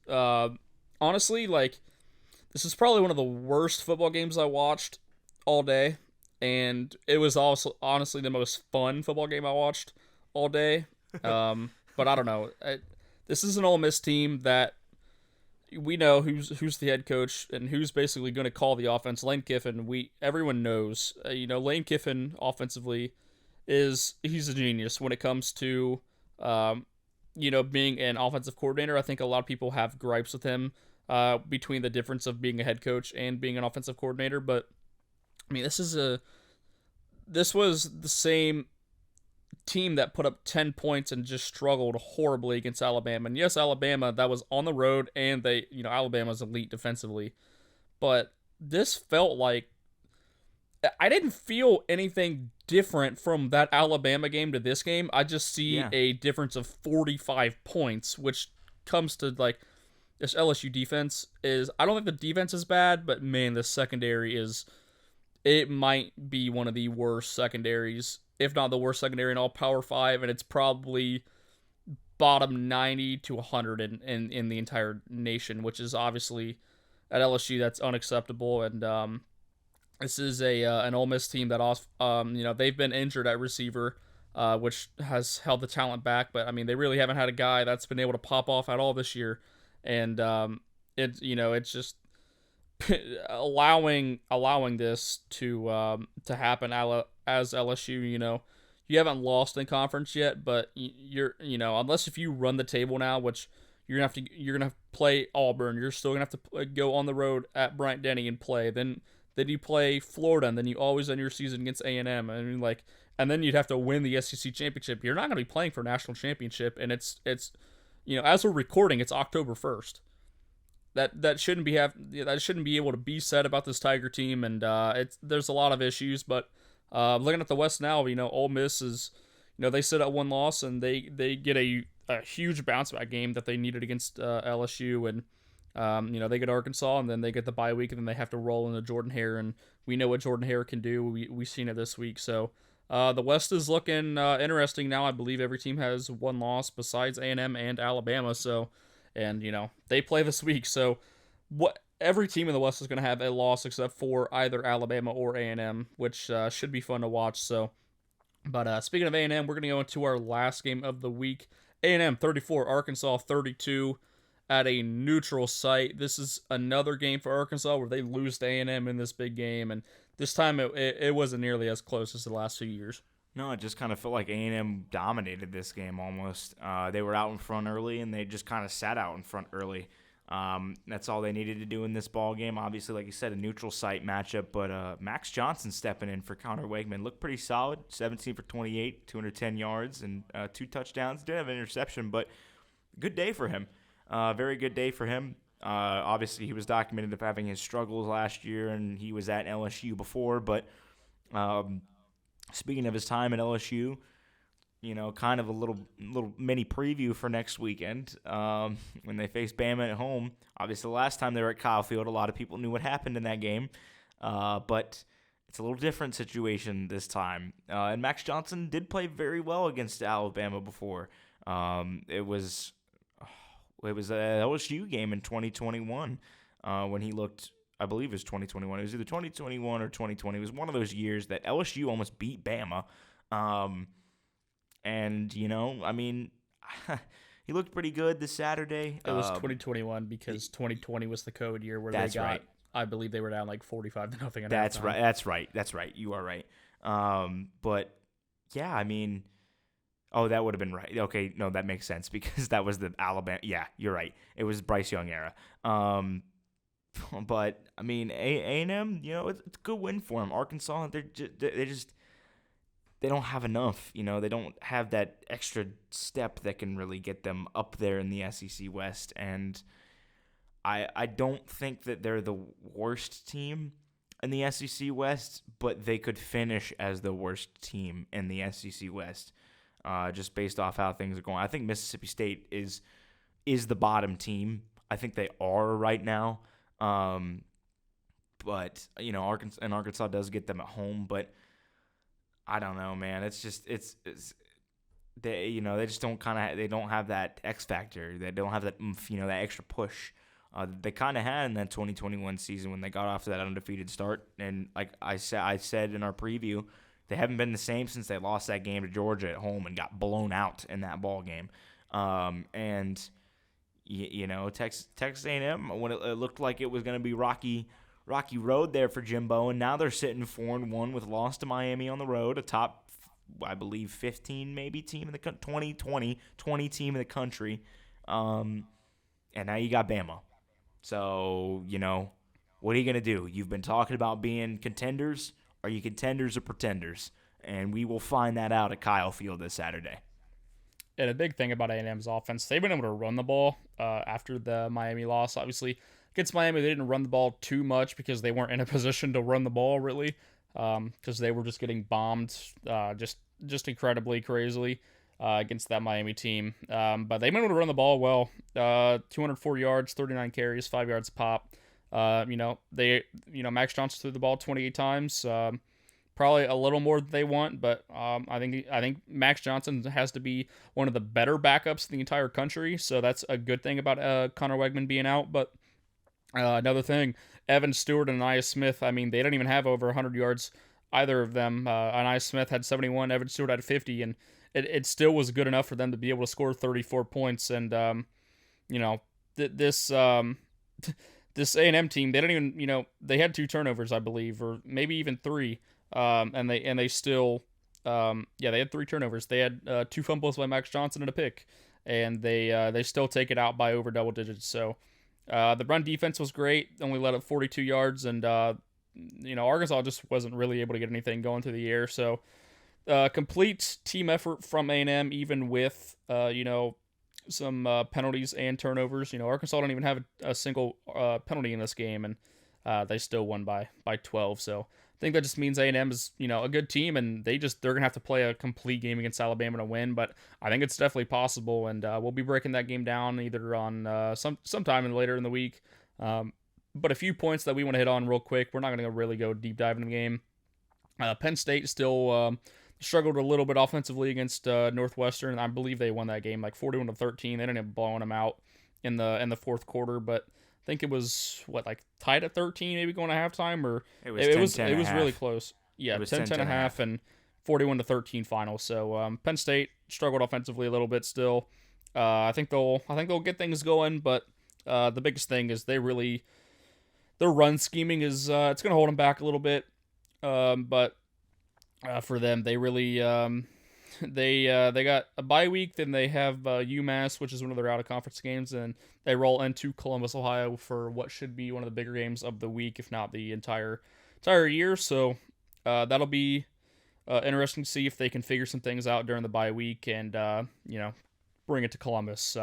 honestly, this is probably one of the worst football games I watched all day. And it was also honestly the most fun football game I watched all day. But I don't know. This is an Ole Miss team that we know who's the head coach and who's basically going to call the offense. Lane Kiffin. Everyone knows. Lane Kiffin offensively he's a genius when it comes to being an offensive coordinator. I think a lot of people have gripes with him between the difference of being a head coach and being an offensive coordinator, but I mean, this was the same team that put up 10 points and just struggled horribly against Alabama. And yes, Alabama, that was on the road, and Alabama's elite defensively. But this felt like I didn't feel anything different from that Alabama game to this game. I just see a difference of 45 points, which comes to this LSU defense is, I don't think the defense is bad, but man, the secondary is, it might be one of the worst secondaries, if not the worst secondary in all Power 5, and it's probably bottom 90 to 100 in the entire nation, which is obviously at LSU, that's unacceptable. And this is an Ole Miss team that they've been injured at receiver, which has held the talent back, but I mean, they really haven't had a guy that's been able to pop off at all this year. And it's just allowing this to happen as LSU. You haven't lost in conference yet, but you're unless if you run the table now, which you're gonna have to play Auburn, you're still gonna have to go on the road at Bryant Denny and play. Then you play Florida, and then you always end your season against A&M. I mean, and then you'd have to win the SEC championship. You're not gonna be playing for a national championship, and it's as we're recording, it's October 1st. That shouldn't be able to be said about this Tiger team, and there's a lot of issues. But looking at the West now, Ole Miss is, they sit at one loss, and they get a a huge bounce back game that they needed against LSU, and they get Arkansas, and then they get the bye week, and then they have to roll into Jordan Hare, and we know what Jordan Hare can do. We've seen it this week, so the West is looking interesting now. I believe every team has one loss besides A&M and Alabama, so, and they play this week, so every team in the West is going to have a loss except for either Alabama or A&M, which should be fun to watch. So, but speaking of A&M, we're going to go into our last game of the week. A&M 34, Arkansas 32 at a neutral site. This is another game for Arkansas where they lose to A&M in this big game, and this time it wasn't nearly as close as the last 2 years. No, it just kind of felt like A&M dominated this game almost. They were out in front early, and they just kind of sat out in front early. That's all they needed to do in this ball game. Obviously, like you said, a neutral site matchup, but Max Johnson stepping in for Conner Weigman looked pretty solid. 17 for 28, 210 yards, and 2 touchdowns. Did have an interception, but good day for him. Very good day for him. Obviously, he was documented of having his struggles last year, and he was at LSU before. But speaking of his time at LSU, kind of a little mini preview for next weekend when they face Bama at home. Obviously, the last time they were at Kyle Field, a lot of people knew what happened in that game. But it's a little different situation this time. And Max Johnson did play very well against Alabama before. It was an LSU game in 2021 when he looked, I believe it was 2021. It was either 2021 or 2020. It was one of those years that LSU almost beat Bama. And, he looked pretty good this Saturday. It was 2021 because 2020 was the COVID year where they got, right. I believe they were down like 45-0. That's right. That's right. You are right. But, yeah, oh, that would have been right. Okay, no, that makes sense because that was the Alabama. Yeah, you're right. It was Bryce Young era. But, A&M, it's a good win for them. Arkansas, they don't have enough. They don't have that extra step that can really get them up there in the SEC West. And I don't think that they're the worst team in the SEC West, but they could finish as the worst team in the SEC West, just based off how things are going. I think Mississippi State is the bottom team. I think they are right now. But Arkansas does get them at home, but I don't know, man. It's they just don't they don't have that X factor. They don't have that that extra push. They kind of had in that 2021 season when they got off to that undefeated start. And like I said in our preview, they haven't been the same since they lost that game to Georgia at home and got blown out in that ball game. Texas A&M, when it looked like it was going to be rocky road there for Jimbo, and now they're sitting 4-1 with loss to Miami on the road, a top, I believe, 15 maybe team in the 20 team in the country, and now you got Bama. So what are you gonna do? You've been talking about being contenders. Are you contenders or pretenders? And we will find that out at Kyle Field this Saturday. And a big thing about A&M's offense, they've been able to run the ball after the Miami loss. Obviously, against Miami, they didn't run the ball too much because they weren't in a position to run the ball, really, because they were just getting bombed just incredibly crazily against that Miami team. But they've been able to run the ball well. 204 yards, 39 carries, 5 yards pop. Max Johnson threw the ball 28 times. Probably a little more than they want, but I think Max Johnson has to be one of the better backups in the entire country. So that's a good thing about Conner Weigman being out. But another thing, Evan Stewart and Ainias Smith, they don't even have over 100 yards, either of them. Ainias Smith had 71, Evan Stewart had 50, and it still was good enough for them to be able to score 34 points. And, this A&M team, they don't even, they had 2 turnovers, I believe, or maybe even 3. And they still, they had 3 turnovers. They had 2 fumbles by Max Johnson and a pick, and they still take it out by over double digits. So, the run defense was great. Only let up 42 yards, and Arkansas just wasn't really able to get anything going through the air. So, complete team effort from A&M, even with some penalties and turnovers. Arkansas don't even have a single penalty in this game, and they still won by 12. So I think that just means A&M is a good team, and they're gonna have to play a complete game against Alabama to win. But I think it's definitely possible, and we'll be breaking that game down either on sometime later in the week. But a few points that we want to hit on real quick. We're not going to really go deep dive in the game. Penn State still struggled a little bit offensively against Northwestern. I believe they won that game like 41-13. They ended up blowing them out in the fourth quarter, but I think it was tied at 13, maybe going to halftime, or it was really close. Yeah, 10-10 a half and 41-13 final. So Penn State struggled offensively a little bit still. I think they'll get things going, but the biggest thing is their run scheming is it's going to hold them back a little bit. But for them, they really they got a bye week. Then they have UMass, which is one of their out of conference games, and they roll into Columbus, Ohio, for what should be one of the bigger games of the week, if not the entire year. So that'll be interesting to see if they can figure some things out during the bye week and bring it to Columbus.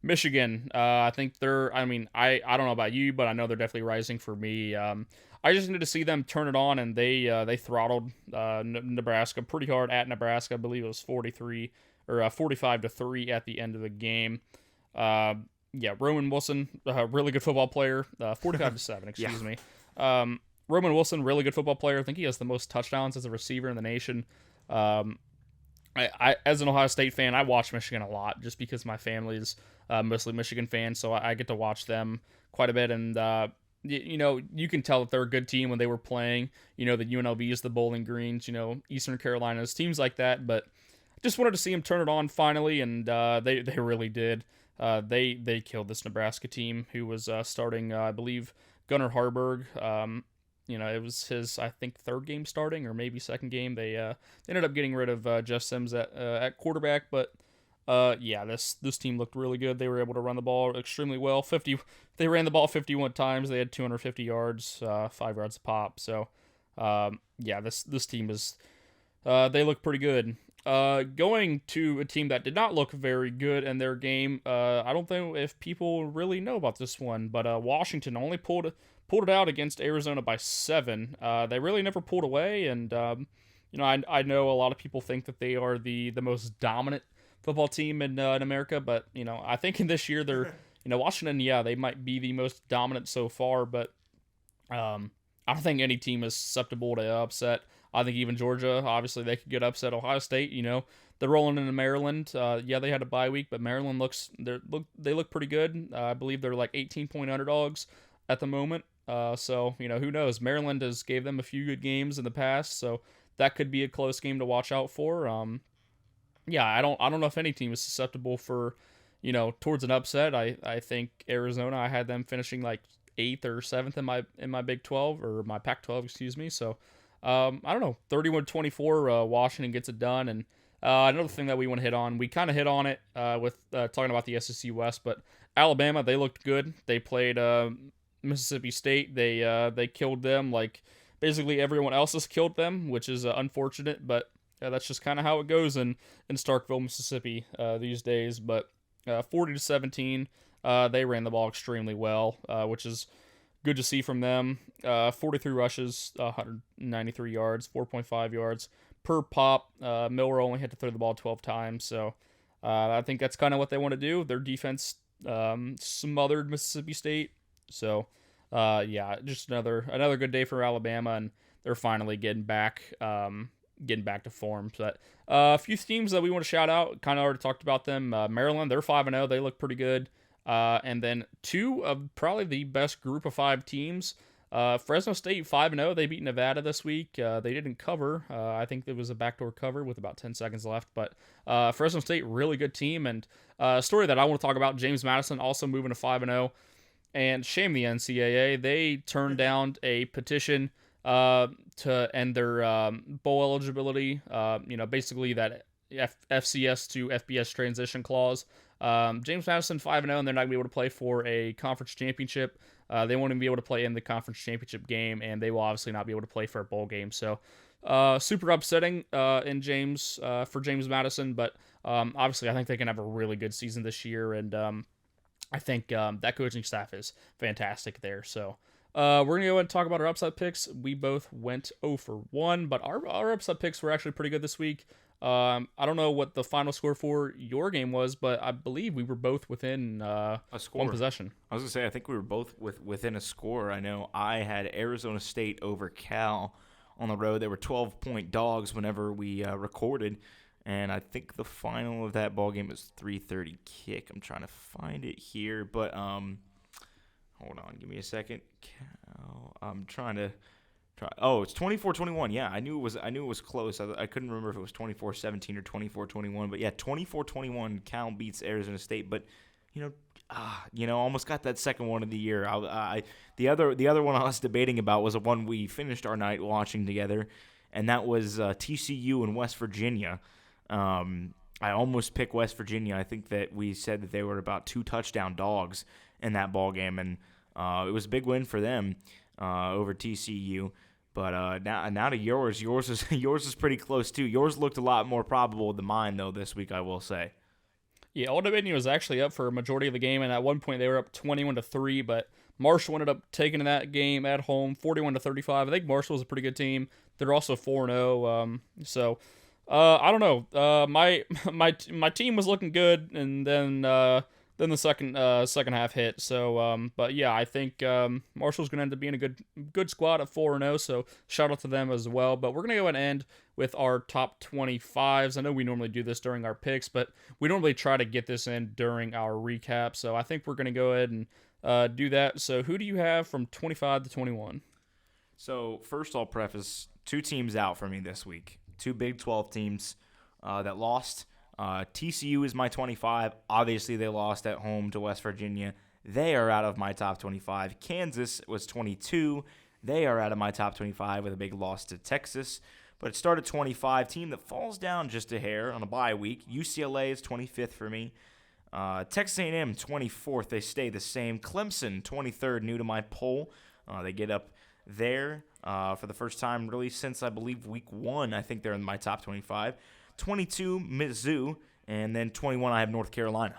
Michigan, I think I don't know about you, but I know they're definitely rising for me. I just need to see them turn it on, and they throttled Nebraska pretty hard at Nebraska. I believe it was 45-3 at the end of the game. Roman Wilson, really good football player. 45-7, excuse me. Roman Wilson, really good football player. I think he has the most touchdowns as a receiver in the nation. I as an Ohio State fan, I watch Michigan a lot just because my family's mostly Michigan fans, so I get to watch them quite a bit. And you can tell that they're a good team when they were playing. The UNLVs, the Bowling Greens, Eastern Carolinas, teams like that. But just wanted to see them turn it on finally, and they really did. They killed this Nebraska team who was starting, I believe, Gunnar Harburg. It was his, I think, third game starting or maybe second game. They ended up getting rid of Jeff Sims at quarterback, but this team looked really good. They were able to run the ball extremely well. They ran the ball 51 times. They had 250 yards, 5 yards a pop. So, this team is they look pretty good. Going to a team that did not look very good in their game. I don't think if people really know about this one, but Washington only pulled it out against Arizona by 7. They really never pulled away, and I know a lot of people think that they are the most dominant football team in America, but I think in this year they're Washington, they might be the most dominant so far, but I don't think any team is susceptible to upset. I think even Georgia, obviously, they could get upset. Ohio State, they're rolling into Maryland. They had a bye week, but Maryland they look pretty good. I believe they're like 18-point underdogs at the moment. So who knows? Maryland has gave them a few good games in the past, so that could be a close game to watch out for. I don't know if any team is susceptible for towards an upset. I think Arizona, I had them finishing like 8th or 7th in my Big 12 or my Pac-12, excuse me. So I don't know. 31-24, Washington gets it done. And another thing that we want to hit on, we kind of hit on it with talking about the SEC West, but Alabama, they looked good. They played Mississippi State. They killed them like basically everyone else has killed them, which is unfortunate, but that's just kind of how it goes in Starkville, Mississippi these days. But 40-17, they ran the ball extremely well, which is good to see from them. 43 rushes, 193 yards, 4.5 yards per pop. Miller only had to throw the ball 12 times, so I think that's kind of what they want to do. Their defense smothered Mississippi State, so just another good day for Alabama, and they're finally getting back to form. But a few teams that we want to shout out, kind of already talked about them. Maryland, they're 5-0. They look pretty good. And then two of probably the best group of 5 teams. Fresno State 5-0. They beat Nevada this week. They didn't cover. I think it was a backdoor cover with about 10 seconds left. But Fresno State, really good team. And a story that I want to talk about, James Madison also moving to 5-0. And shame the NCAA. They turned down a petition to end their bowl eligibility. Basically that FCS to FBS transition clause. James Madison 5-0, and they're not going to be able to play for a conference championship. They won't even be able to play in the conference championship game, and they will obviously not be able to play for a bowl game. So, super upsetting for James Madison, but obviously I think they can have a really good season this year, and I think that coaching staff is fantastic there. So, We're going to go ahead and talk about our upset picks. We both went 0 for 1, but our upset picks were actually pretty good this week. I don't know what the final score for your game was, but I believe we were both within A score. one possession. I was gonna say I think we were both within a score. I know I had Arizona State over Cal on the road. They were 12-point dogs whenever we recorded, and I think the final of that ball game was 3:30 kick. I'm trying to find it here, but hold on, give me a second. Cal, I'm trying to. Oh, it's 24-21. Yeah, I knew it was close. I couldn't remember if it was 24-17 or 24-21. But yeah, 24-21. Cal beats Arizona State. But almost got that second one of the year. The other one I was debating about was the one we finished our night watching together, and that was TCU and West Virginia. I almost picked West Virginia. I think that we said that they were about 2 touchdown dogs in that ball game, and it was a big win for them over TCU. But now to yours. Yours is pretty close too. Yours looked a lot more probable than mine though this week, I will say. Yeah, Old Dominion was actually up for a majority of the game, and at one point they were up 21-3, but Marshall ended up taking that game at home 41-35. I think Marshall was a pretty good team. They're also 4-0. So I don't know. My team was looking good, and then the second half hit. So, but yeah, I think Marshall's going to end up being a good squad at 4-0. So shout out to them as well. But we're going to go ahead and end with our top 25s. I know we normally do this during our picks, but we normally try to get this in during our recap. So I think we're going to go ahead and do that. So who do you have from 25 to 21? So first I'll preface 2 teams out for me this week. 2 Big 12 teams that lost. TCU is my 25. Obviously, they lost at home to West Virginia. They are out of my top 25. Kansas was 22. They are out of my top 25 with a big loss to Texas. But it started 25. Team that falls down just a hair on a bye week. UCLA is 25th for me. Texas A&M 24th. They stay the same. Clemson 23rd, new to my poll. They get up there for the first time really since I believe week 1. I think they're in my top 25. 22, Mizzou, and then 21, I have North Carolina.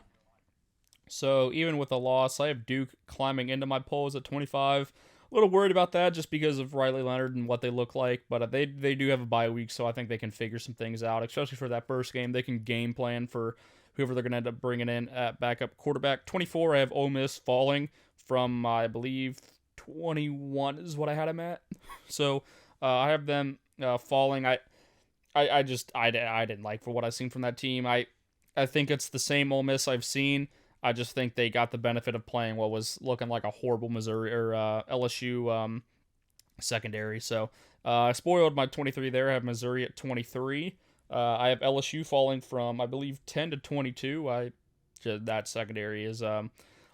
So even with a loss, I have Duke climbing into my polls at 25. A little worried about that just because of Riley Leonard and what they look like, but they do have a bye week, so I think they can figure some things out, especially for that first game. They can game plan for whoever they're going to end up bringing in at backup quarterback. 24, I have Ole Miss falling from, I believe, 21 is what I had them at. So I have them falling. I didn't like for what I've seen from that team. I think it's the same Ole Miss I've seen. I just think they got the benefit of playing what was looking like a horrible Missouri or LSU secondary. So I spoiled my 23 there. I have Missouri at 23. I have LSU falling from, I believe, 10 to 22. That secondary is I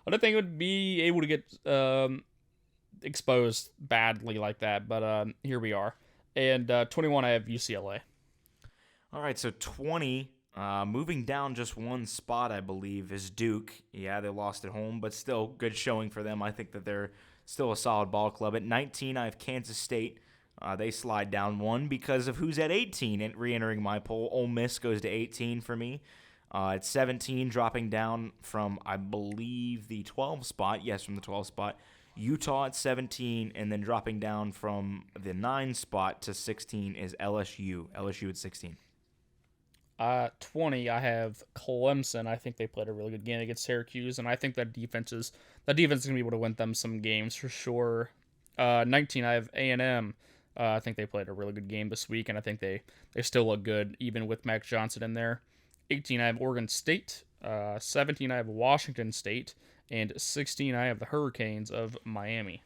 don't think it would be able to get exposed badly like that, but here we are. And 21, I have UCLA. All right, so 20, moving down just one spot, I believe, is Duke. Yeah, they lost at home, but still good showing for them. I think that they're still a solid ball club. At 19, I have Kansas State. They slide down 1 because of who's at 18 and re-entering my poll. Ole Miss goes to 18 for me. At 17, dropping down from, I believe, the 12 spot. Yes, from the 12 spot. Utah at 17, and then dropping down from the 9 spot to 16 is LSU. LSU at 16. 20, I have Clemson. I think they played a really good game against Syracuse, and I think that defense is going to be able to win them some games for sure. 19, I have A&M. I think they played a really good game this week, and I think they still look good, even with Mac Johnson in there. 18, I have Oregon State. 17, I have Washington State. And 16, I have the Hurricanes of Miami.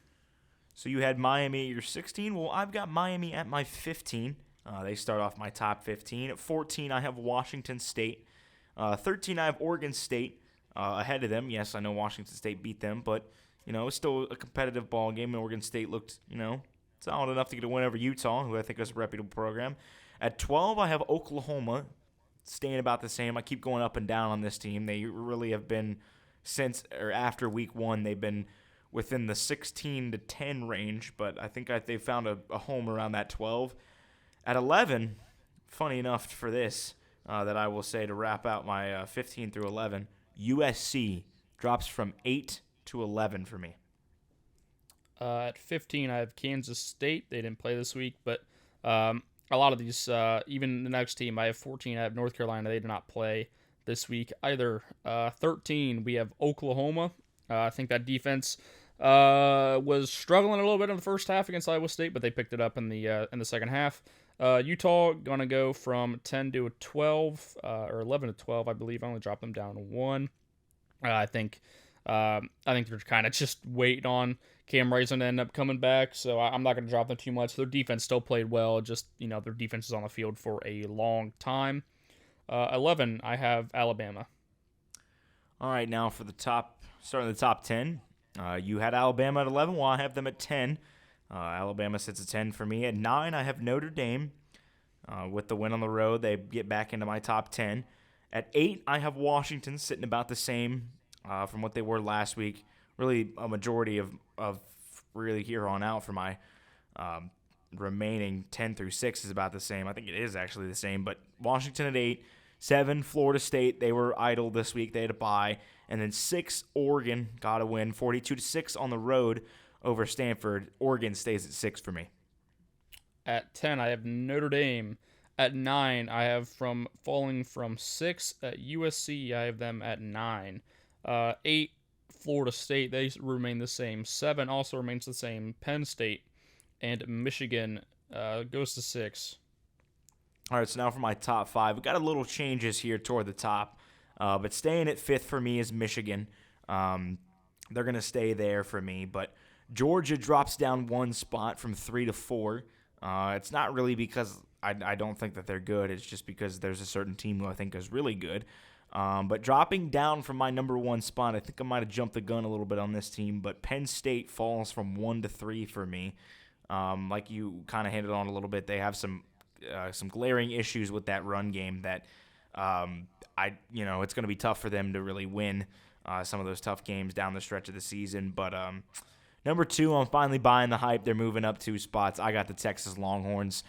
So you had Miami at your 16? Well, I've got Miami at my 15. They start off my top 15. At 14, I have Washington State. 13, I have Oregon State ahead of them. Yes, I know Washington State beat them, but, it's still a competitive ball game. Oregon State looked, solid enough to get a win over Utah, who I think is a reputable program. At 12, I have Oklahoma, staying about the same. I keep going up and down on this team. They really have been, since or after week 1, they've been within the 16 to 10 range, but I think they found a home around that 12. At 11, funny enough for this, that I will say to wrap out my 15 through 11, USC drops from 8 to 11 for me. At 15, I have Kansas State. They didn't play this week, but a lot of these, even the next team, I have 14. I have North Carolina. They did not play this week either. 13, we have Oklahoma. I think that defense was struggling a little bit in the first half against Iowa State, but they picked it up in the second half. Utah gonna go from 10 to 12 or 11 to 12, I believe. I only dropped them down to 1. I think they're kind of just waiting on Cam Rising to end up coming back, so I'm not going to drop them too much. Their defense still played well, just their defense is on the field for a long time. 11, I have Alabama. All right, now for starting the top 10. You had Alabama at 11, well, I have them at 10. Alabama sits at 10 for me. At 9, I have Notre Dame. With the win on the road, they get back into my top 10. At 8, I have Washington sitting about the same from what they were last week. Really, a majority of really here on out for my remaining 10 through 6 is about the same. I think it is actually the same, but Washington at 8. 7, Florida State. They were idle this week. They had a bye. And then 6, Oregon got a win, 42-6 on the road over Stanford. Oregon stays at 6 for me. At 10, I have Notre Dame. At 9, I have falling from 6 at USC. I have them at 9. 8, Florida State. They remain the same. 7 also remains the same. Penn State and Michigan goes to 6. All right, so now for my top 5. We got a little changes here toward the top, but staying at 5th for me is Michigan. They're going to stay there for me, but Georgia drops down 1 spot from 3 to 4. It's not really because I don't think that they're good. It's just because there's a certain team who I think is really good. But dropping down from my number 1 spot, I think I might have jumped the gun a little bit on this team, but Penn State falls from 1 to 3 for me. Like you kind of hinted on a little bit, they have some glaring issues with that run game that it's going to be tough for them to really win some of those tough games down the stretch of the season. But number 2, I'm finally buying the hype. They're moving up 2 spots. I got the Texas Longhorns,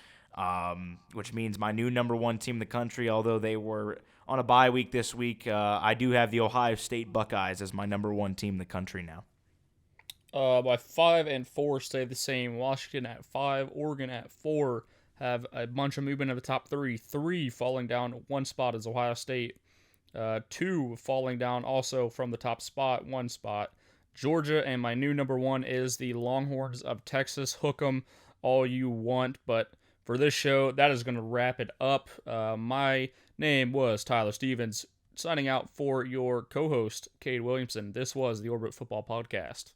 which means my new number 1 team in the country, although they were on a bye week this week. I do have the Ohio State Buckeyes as my number 1 team in the country now. My 5 and 4 stay the same. Washington at 5, Oregon at 4. Have a bunch of movement in the top 3. 3 falling down 1 spot is Ohio State. 2 falling down also from the top spot, 1 spot. Georgia, and my new number 1 is the Longhorns of Texas. Hook 'em all you want, but for this show, that is going to wrap it up. My name was Tyler Stevens, signing out for your co-host, Cade Williamson. This was the Orbit Football Podcast.